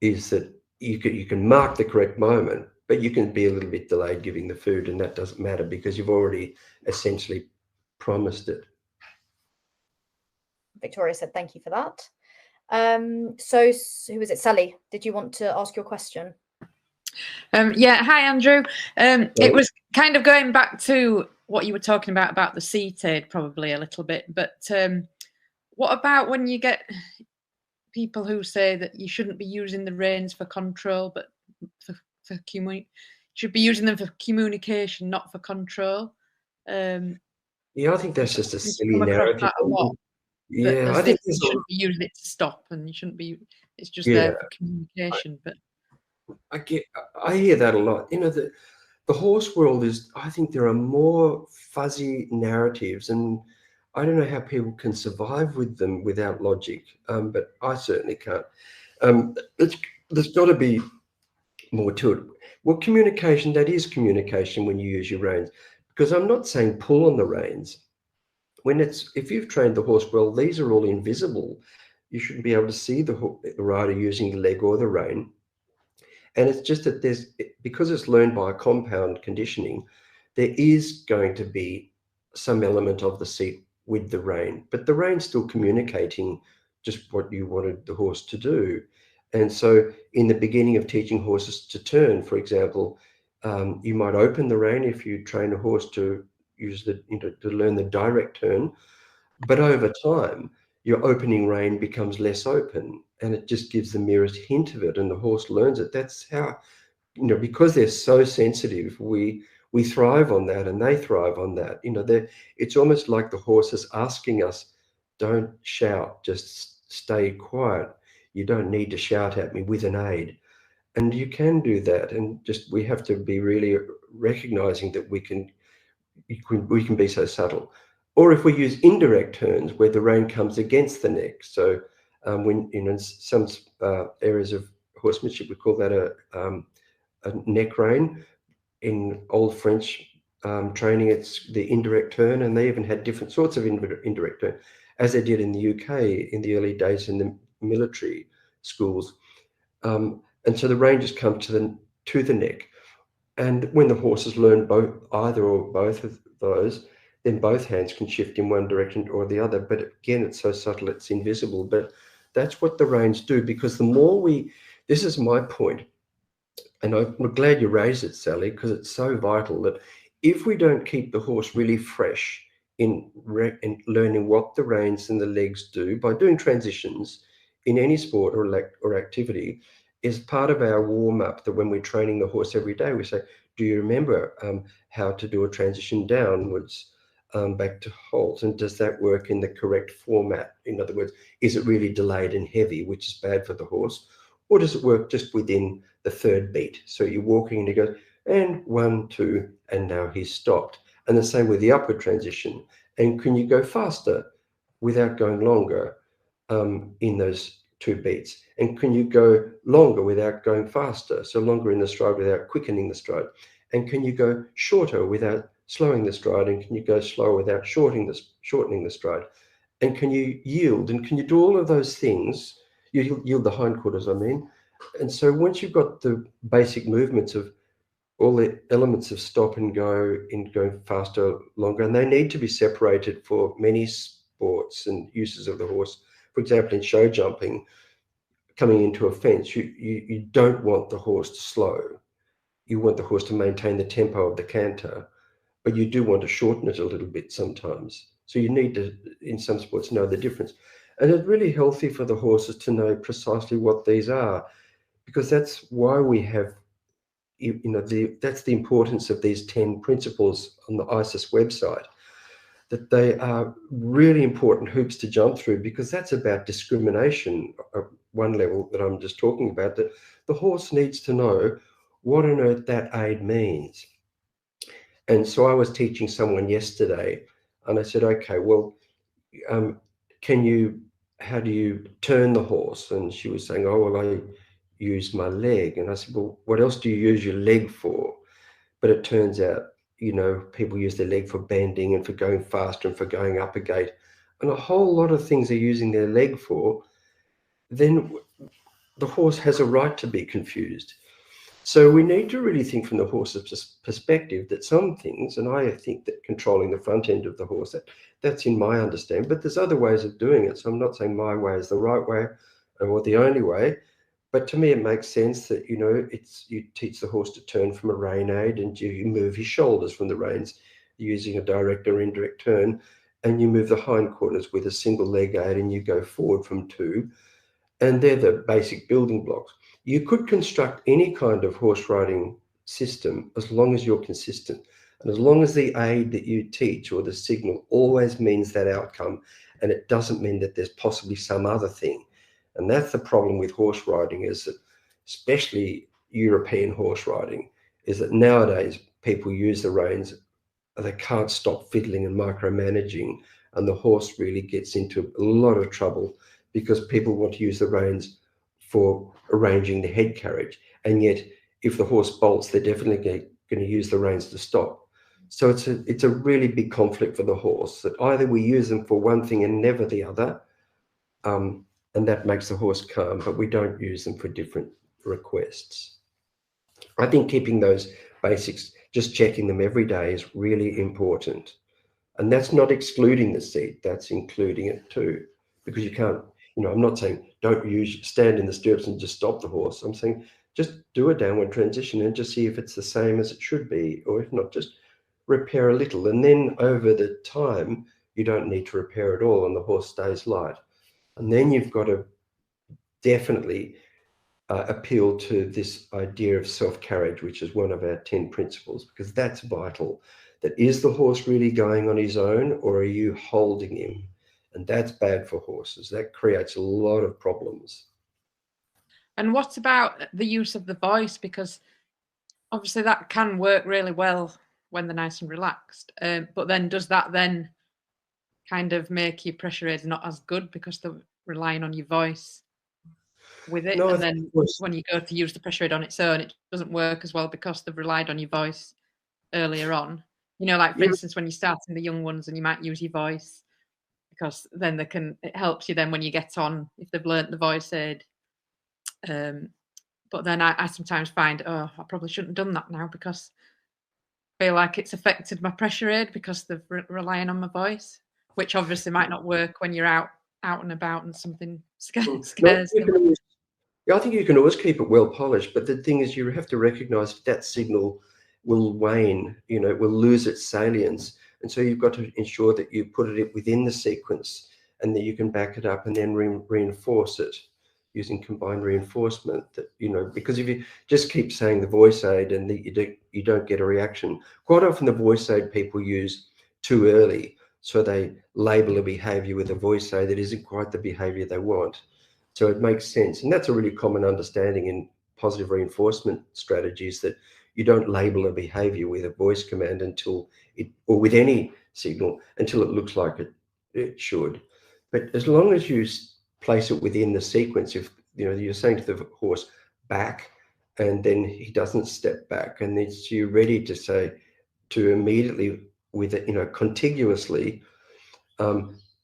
is that you can mark the correct moment, but you can be a little bit delayed giving the food, and that doesn't matter because you've already essentially promised it. Victoria said, thank you for that. So who is it? Sally, did you want to ask your question? Yeah, hi Andrew. It was kind of going back to what you were talking about the seat aid, probably a little bit, but what about when you get people who say that you shouldn't be using the reins for control, but should be using them for communication, not for control? Yeah, I think that's just a silly narrative. Yeah, I think you shouldn't be using it to stop, and you shouldn't be. It's just there for communication. But I hear that a lot. You know, the horse world is, I think there are more fuzzy narratives, and I don't know how people can survive with them without logic, but I certainly can't. There's got to be more to it. Well, communication, that is communication when you use your reins, because I'm not saying pull on the reins. If you've trained the horse well, these are all invisible. You shouldn't be able to see the rider using the leg or the rein. And it's just that because it's learned by compound conditioning, there is going to be some element of the seat with the rein, but the rein's still communicating just what you wanted the horse to do. And so in the beginning of teaching horses to turn, for example, you might open the rein if you train a horse to use to learn the direct turn, but over time, your opening rein becomes less open, and it just gives the merest hint of it, and the horse learns it. That's how, because they're so sensitive, we thrive on that, and they thrive on that. It's almost like the horse is asking us, don't shout, just stay quiet. You don't need to shout at me with an aid. And you can do that, and just we have to be really recognizing that we can be so subtle. Or if we use indirect turns where the rein comes against the neck. So when in some areas of horsemanship, we call that a neck rein. In old French training, it's the indirect turn, and they even had different sorts of indirect turn, as they did in the UK in the early days in the military schools. And so the rein just comes to the neck. And when the horses learn either or both of those, then both hands can shift in one direction or the other. But again, it's so subtle, it's invisible. But that's what the reins do, because the more this is my point, and I'm glad you raised it, Sally, because it's so vital that if we don't keep the horse really fresh in learning what the reins and the legs do by doing transitions in any sport or activity, is part of our warm-up, that when we're training the horse every day, we say, do you remember how to do a transition downwards back to halt? And does that work in the correct format? In other words, is it really delayed and heavy, which is bad for the horse? Or does it work just within the third beat? So you're walking and you go, and 1, 2, and now he's stopped. And the same with the upward transition. And can you go faster without going longer in those 2 beats? And can you go longer without going faster? So longer in the stride without quickening the stride. And can you go shorter without slowing the stride? And can you go slower without shortening the stride? And can you yield? And can you do all of those things? You yield the hindquarters, I mean. And so once you've got the basic movements of all the elements of stop and go, in going faster, longer, and they need to be separated for many sports and uses of the horse. For example, in show jumping, coming into a fence, you don't want the horse to slow. You want the horse to maintain the tempo of the canter, but you do want to shorten it a little bit sometimes. So you need to, in some sports, know the difference. And it's really healthy for the horses to know precisely what these are, because that's why we have, that's the importance of these 10 principles on the ISES website, that they are really important hoops to jump through, because that's about discrimination at one level that I'm just talking about, that the horse needs to know what on earth that aid means. And so I was teaching someone yesterday, and I said, okay, well, how do you turn the horse? And she was saying, oh, well, I use my leg. And I said, well, what else do you use your leg for? But it turns out, people use their leg for bending and for going faster and for going up a gate, and a whole lot of things they're using their leg for. Then the horse has a right to be confused. So we need to really think from the horse's perspective that some things, and I think that controlling the front end of the horse, that's in my understanding, but there's other ways of doing it. So I'm not saying my way is the right way or the only way, but to me it makes sense that, you teach the horse to turn from a rein aid, and you move his shoulders from the reins using a direct or indirect turn, and you move the hindquarters with a single leg aid, and you go forward from 2. And they're the basic building blocks. You could construct any kind of horse riding system as long as you're consistent, and as long as the aid that you teach or the signal always means that outcome, and it doesn't mean that there's possibly some other thing. And that's the problem with horse riding, is that especially, European horse riding is that nowadays people use the reins, they can't stop fiddling and micromanaging, and the horse really gets into a lot of trouble because people want to use the reins for arranging the head carriage, and yet if the horse bolts, they're definitely going to use the reins to stop. So it's a really big conflict for the horse, that either we use them for one thing and never the other, and that makes the horse calm, but we don't use them for different requests. I think keeping those basics, just checking them every day, is really important. And that's not excluding the seat, that's including it too. Because you can't, I'm not saying don't stand in the stirrups and just stop the horse. I'm saying just do a downward transition and just see if it's the same as it should be, or if not, just repair a little. And then over the time, you don't need to repair at all and the horse stays light. And then you've got to definitely appeal to this idea of self-carriage, which is one of our 10 principles, because that's vital. That is the horse really going on his own, or are you holding him? And that's bad for horses. That creates a lot of problems. And what about the use of the voice? Because obviously that can work really well when they're nice and relaxed. But then does that then kind of make your pressure aids not as good because they're relying on your voice with it? No, and then when you go to use the pressure aid on its own, it doesn't work as well because they've relied on your voice earlier on. Like for instance, when you're starting the young ones and you might use your voice, because then it helps you then when you get on, if they've learnt the voice aid. But then I sometimes find, I probably shouldn't have done that now because I feel like it's affected my pressure aid because they're relying on my voice, which obviously might not work when you're out and about and something scares them. Yeah, I think you can always keep it well polished, but the thing is you have to recognize that signal will wane, it will lose its salience. And so you've got to ensure that you put it within the sequence and that you can back it up and then reinforce it using combined reinforcement. That because if you just keep saying the voice aid and you don't get a reaction, quite often the voice aid people use too early, so they label a behavior with a voice aid that isn't quite the behavior they want. So it makes sense, and that's a really common understanding in positive reinforcement strategies, that you don't label a behavior with a voice command or with any signal until it looks like it should. But as long as you place it within the sequence, if you're saying to the horse back and then he doesn't step back, and it's you ready to say to immediately with it, contiguously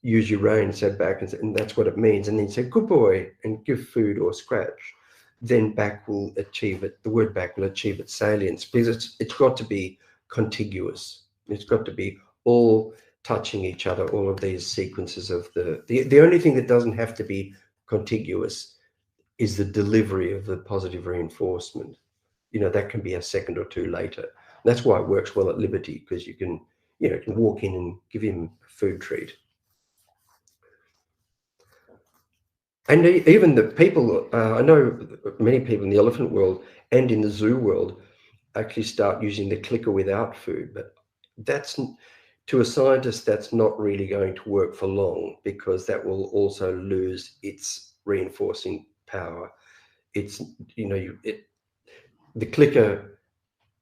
use your rein, say back, and that's what it means, and then say good boy and give food or scratch, then back will achieve it. The word back will achieve its salience, because it's got to be contiguous. It's got to be all touching each other, all of these sequences of the only thing that doesn't have to be contiguous is the delivery of the positive reinforcement. That can be a second or two later. That's why it works well at Liberty, because you can walk in and give him a food treat. And even the people, I know many people in the elephant world and in the zoo world actually start using the clicker without food, but that's, to a scientist, that's not really going to work for long, because that will also lose its reinforcing power. It's, the clicker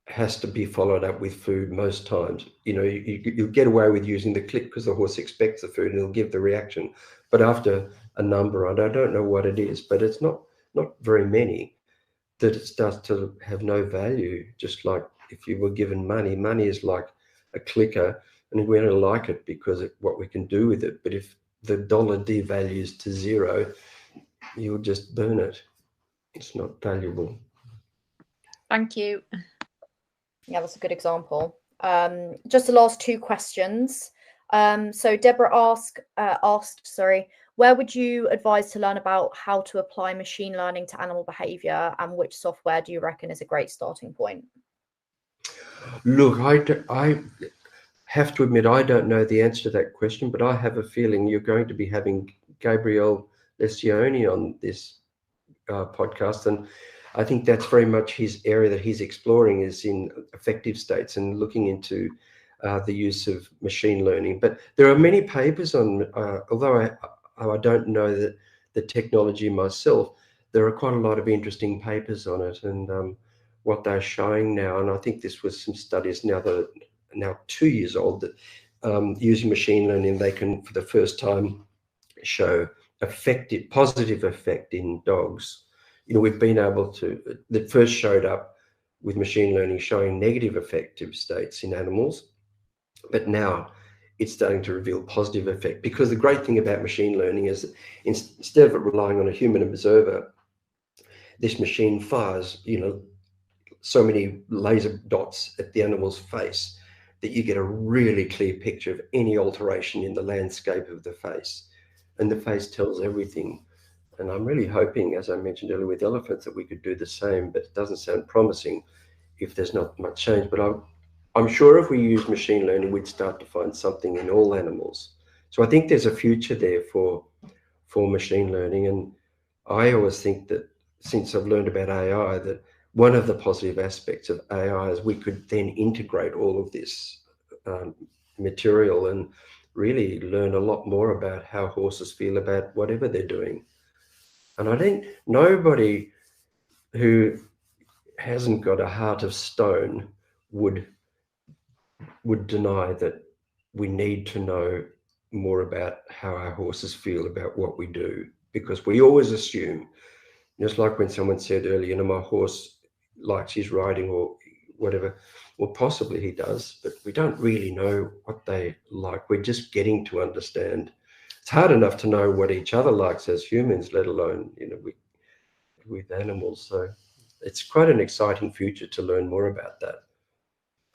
has to be followed up with food most times. You get away with using the click because the horse expects the food and it'll give the reaction. But after a number, I don't know what it is, but it's not very many, that it starts to have no value. Just like if you were given money is like a clicker, and we don't like it because of what we can do with it. But if the dollar devalues to zero, you'll just burn it. It's not valuable. Thank you. Yeah, that's a good example. Just the last two questions. So Deborah asked, where would you advise to learn about how to apply machine learning to animal behavior, and which software do you reckon is a great starting point? Look, I have to admit, I don't know the answer to that question, but I have a feeling you're going to be having Gabriel Lencioni on this podcast, and I think that's very much his area that he's exploring, is in affective states and looking into the use of machine learning. But there are many papers on, although I don't know the technology myself, there are quite a lot of interesting papers on it, and what they're showing now, and I think this was some studies now that are now 2 years old, that using machine learning, they can for the first time show positive effect in dogs. We've been able to, that first showed up with machine learning showing negative affective states in animals, but now it's starting to reveal positive effect, because the great thing about machine learning is that instead of relying on a human observer, this machine fires, so many laser dots at the animal's face that you get a really clear picture of any alteration in the landscape of the face. And the face tells everything. And I'm really hoping, as I mentioned earlier with elephants, that we could do the same, but it doesn't sound promising if there's not much change. But I'm sure if we use machine learning, we'd start to find something in all animals. So I think there's a future there for machine learning. And I always think that, since I've learned about AI, that one of the positive aspects of AI is we could then integrate all of this material and really learn a lot more about how horses feel about whatever they're doing. And I think nobody who hasn't got a heart of stone would deny that we need to know more about how our horses feel about what we do, because we always assume, just like when someone said earlier, my horse likes his riding or whatever. Well, possibly he does, but we don't really know what they like. We're just getting to understand. It's hard enough to know what each other likes as humans, let alone, with animals. So it's quite an exciting future to learn more about that.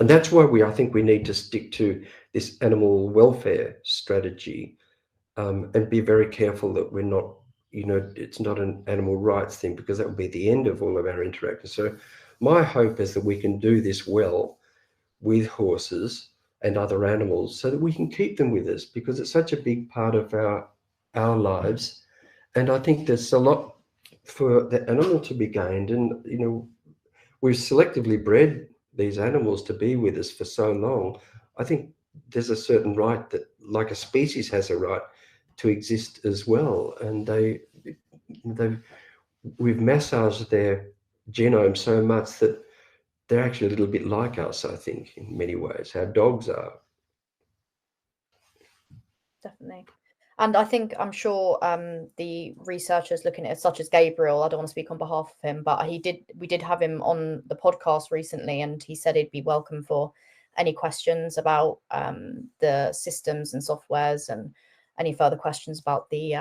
And that's why I think we need to stick to this animal welfare strategy, and be very careful that we're not, it's not an animal rights thing, because that would be the end of all of our interactions. So my hope is that we can do this well with horses and other animals, so that we can keep them with us, because it's such a big part of our lives. And I think there's a lot for the animal to be gained. And, we've selectively bred these animals to be with us for so long. I think there's a certain right that, like a species has a right to exist as well. And we've massaged their genome so much that they're actually a little bit like us, I think, in many ways, how dogs are. Definitely. And I'm sure the researchers looking at it, such as Gabriel, I don't want to speak on behalf of him, but we did have him on the podcast recently, and he said he'd be welcome for any questions about the systems and softwares, and any further questions about the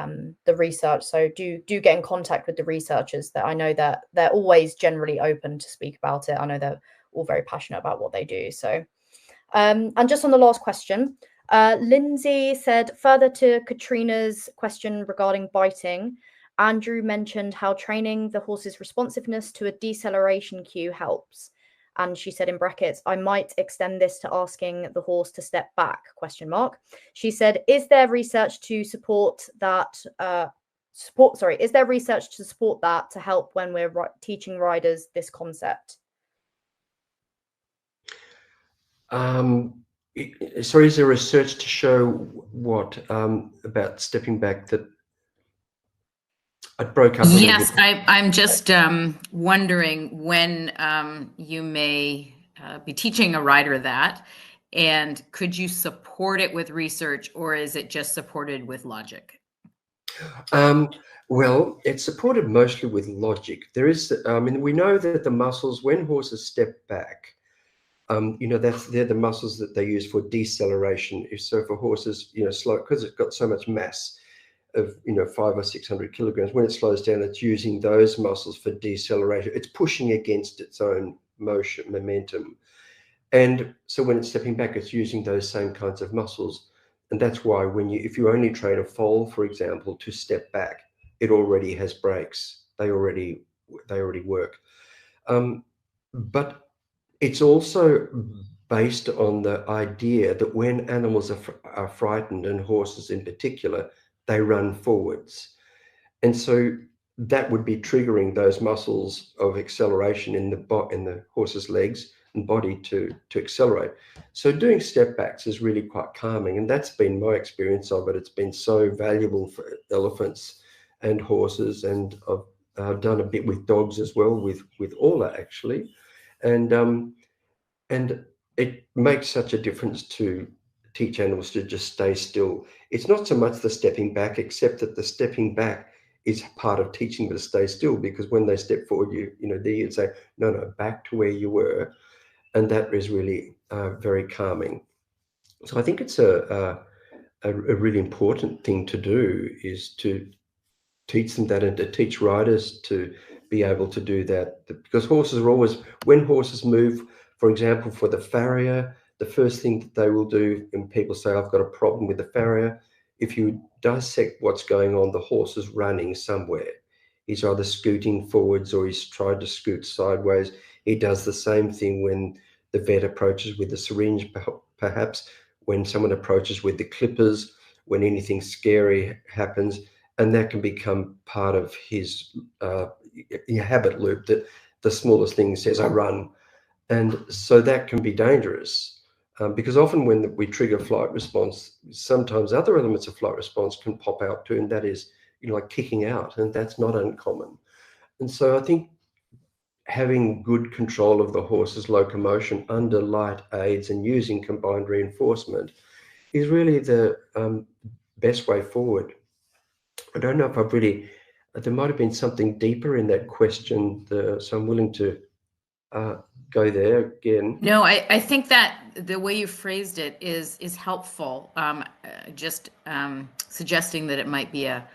research. So do get in contact with the researchers. That I know that they're always generally open to speak about it. I know they're all very passionate about what they do. So and just on the last question, Lindsay said, further to Katrina's question regarding biting, Andrew mentioned how training the horse's responsiveness to a deceleration cue helps. And she said in brackets, I might extend this to asking the horse to step back, ? She said, is there research to support that? Is there research to support that to help when we're teaching riders this concept? So is there research to show what about stepping back? That I broke up. Yes, I'm just wondering when you may be teaching a rider that, and could you support it with research, or is it just supported with logic? Well, it's supported mostly with logic. There is, we know that the muscles, when horses step back, they're the muscles that they use for deceleration. So for horses, slow, because it's got so much mass of 500 or 600 kilograms, when it slows down, it's using those muscles for deceleration. It's pushing against its own motion, momentum. And so when it's stepping back, it's using those same kinds of muscles. And that's why if you only train a foal, for example, to step back, it already has brakes. They already work. But it's also based on the idea that when animals are frightened, and horses in particular, they run forwards. And so that would be triggering those muscles of acceleration in the horse's legs and body to accelerate. So doing step backs is really quite calming. And that's been my experience of it. It's been so valuable for elephants and horses, and done a bit with dogs as well, with Orla actually, and it makes such a difference to teach animals to just stay still. It's not so much the stepping back, except that the stepping back is part of teaching them to stay still, because when they step forward, you'd say, no, back to where you were, and that is really very calming. So I think it's a really important thing to do, is to teach them that, and to teach riders to be able to do that, because horses are always, when horses move, for example, for the farrier, the first thing that they will do, and people say, I've got a problem with the farrier, if you dissect what's going on, the horse is running somewhere. He's either scooting forwards or he's tried to scoot sideways. He does the same thing when the vet approaches with the syringe, perhaps when someone approaches with the clippers, when anything scary happens. And that can become part of his habit loop, that the smallest thing says, I run. And so that can be dangerous, because often when we trigger flight response, sometimes other elements of flight response can pop out too, and that is, like kicking out, and that's not uncommon. And so I think having good control of the horse's locomotion under light aids and using combined reinforcement is really the best way forward. I don't know if I've really, there might have been something deeper in that question, so I'm willing to go there again. No, I think that the way you phrased it is helpful. Just suggesting that it might be a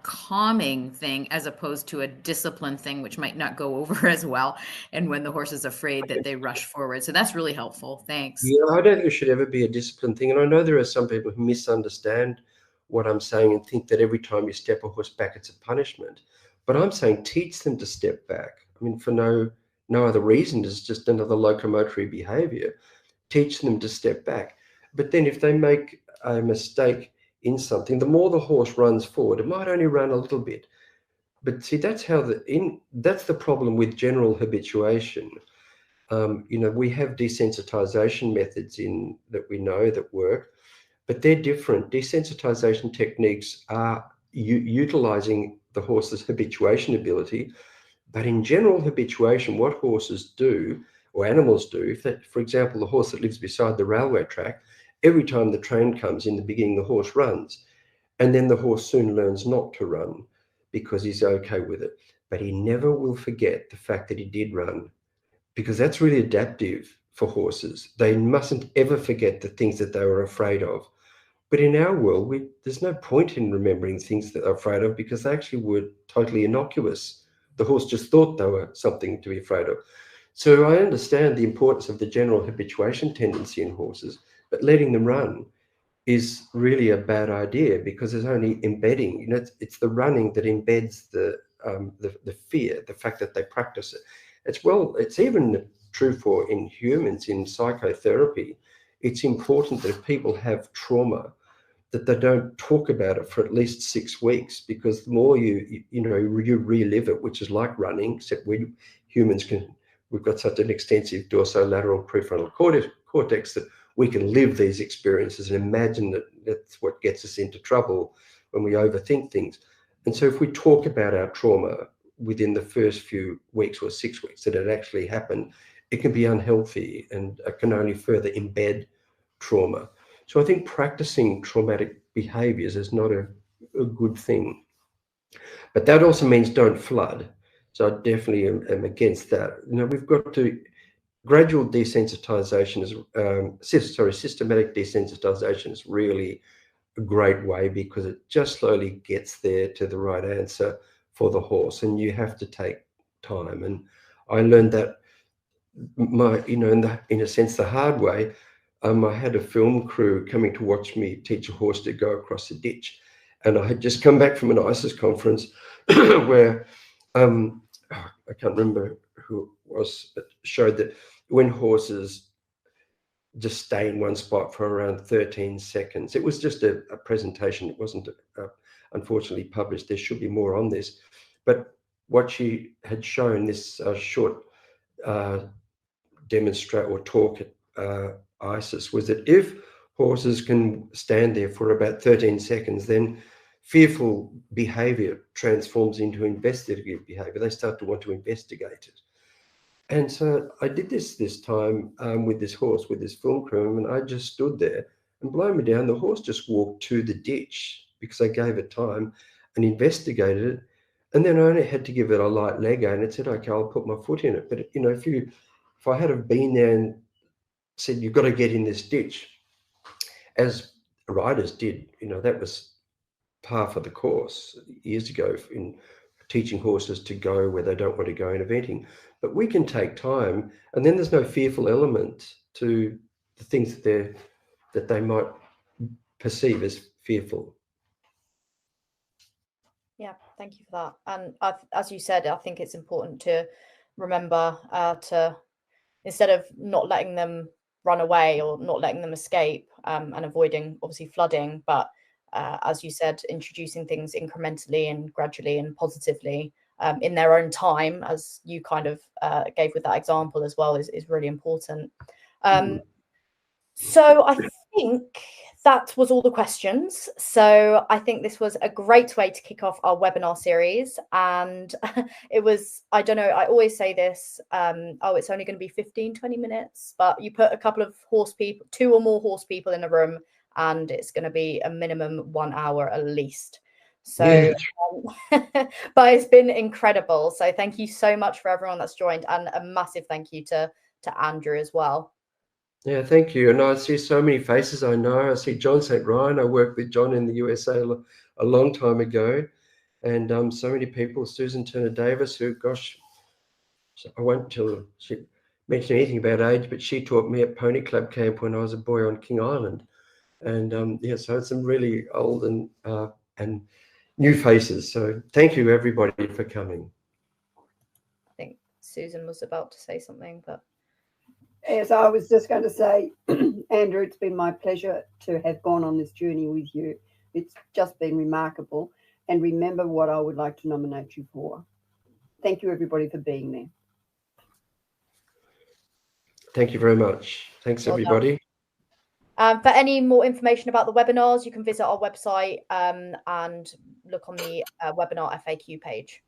calming thing as opposed to a discipline thing, which might not go over as well. And when the horse is afraid, that they rush forward. So that's really helpful. Thanks. Yeah, I don't think it should ever be a discipline thing. And I know there are some people who misunderstand what I'm saying and think that every time you step a horse back, it's a punishment. But I'm saying teach them to step back. I mean, for no other reason, it's just another locomotory behavior. Teach them to step back. But then if they make a mistake in something, the more the horse runs forward, it might only run a little bit. But see, that's the problem with general habituation. We have desensitization methods that we know that work, but they're different. Desensitization techniques are utilizing the horse's habituation ability. But in general habituation, what horses do, or animals do, for example, the horse that lives beside the railway track, every time the train comes in the beginning, the horse runs. And then the horse soon learns not to run because he's okay with it. But he never will forget the fact that he did run, because that's really adaptive for horses. They mustn't ever forget the things that they were afraid of. But in our world, there's no point in remembering things that they're afraid of, because they actually were totally innocuous. The horse just thought they were something to be afraid of. So I understand the importance of the general habituation tendency in horses, but letting them run is really a bad idea, because it's only embedding. It's the running that embeds the fear, the fact that they practice it. It's even true in humans in psychotherapy. It's important that if people have trauma, that they don't talk about it for at least 6 weeks, because the more you relive it, which is like running, except we've got such an extensive dorsolateral prefrontal cortex that we can live these experiences and imagine that that's what gets us into trouble when we overthink things. And so if we talk about our trauma within the first few weeks or 6 weeks that it actually happened, it can be unhealthy and can only further embed trauma. So I think practicing traumatic behaviors is not a good thing. But that also means don't flood. So I definitely am against that. We've got to, gradual desensitization systematic desensitization is really a great way, because it just slowly gets there to the right answer for the horse, and you have to take time. And I learned that in a sense the hard way. I had a film crew coming to watch me teach a horse to go across the ditch, and I had just come back from an ISES conference where I can't remember who it was, but showed that when horses just stay in one spot for around 13 seconds, it was just a presentation. It wasn't unfortunately published. There should be more on this, but what she had shown, this short demonstrate or talk at ISES, was that if horses can stand there for about 13 seconds, then fearful behavior transforms into investigative behavior. They start to want to investigate it. And so I did this time with this horse, with this film crew, and I just stood there, and blow me down, the horse just walked to the ditch because I gave it time and investigated it. And then I only had to give it a light leg and it said, okay, I'll put my foot in it. But, you know, if I had have been there and said, you've got to get in this ditch, as riders did, you know, that was par for the course years ago in teaching horses to go where they don't want to go in eventing. But we can take time, and then there's no fearful element to the things that they might perceive as fearful. Yeah, thank you for that. And as you said, I think it's important to remember to, instead of not letting them run away or not letting them escape and avoiding obviously flooding, but as you said, introducing things incrementally and gradually and positively in their own time, as you kind of gave with that example as well, is really important. So I think that was all the questions. So I think this was a great way to kick off our webinar series. And it was, I don't know, I always say this, oh, it's only going to be 15, 20 minutes, but you put a couple of horse people, 2 or more horse people in a room, and it's going to be a minimum 1 hour at least. So, yeah. But it's been incredible. So thank you so much for everyone that's joined, and a massive thank you to Andrew as well. Yeah, thank you. And I see so many faces I know. I see John St. Ryan. I worked with John in the USA a long time ago. And so many people, Susan Turner-Davis, who, gosh, I won't tell she mention anything about age, but she taught me at Pony Club Camp when I was a boy on King Island. And yeah, so it's some really old and new faces. So thank you, everybody, for coming. I think Susan was about to say something, but... Yes, I was just going to say, Andrew, it's been my pleasure to have gone on this journey with you. It's just been remarkable. And remember what I would like to nominate you for. Thank you, everybody, for being there. Thank you very much. Thanks, everybody. For any more information about the webinars, you can visit our website and look on the webinar FAQ page.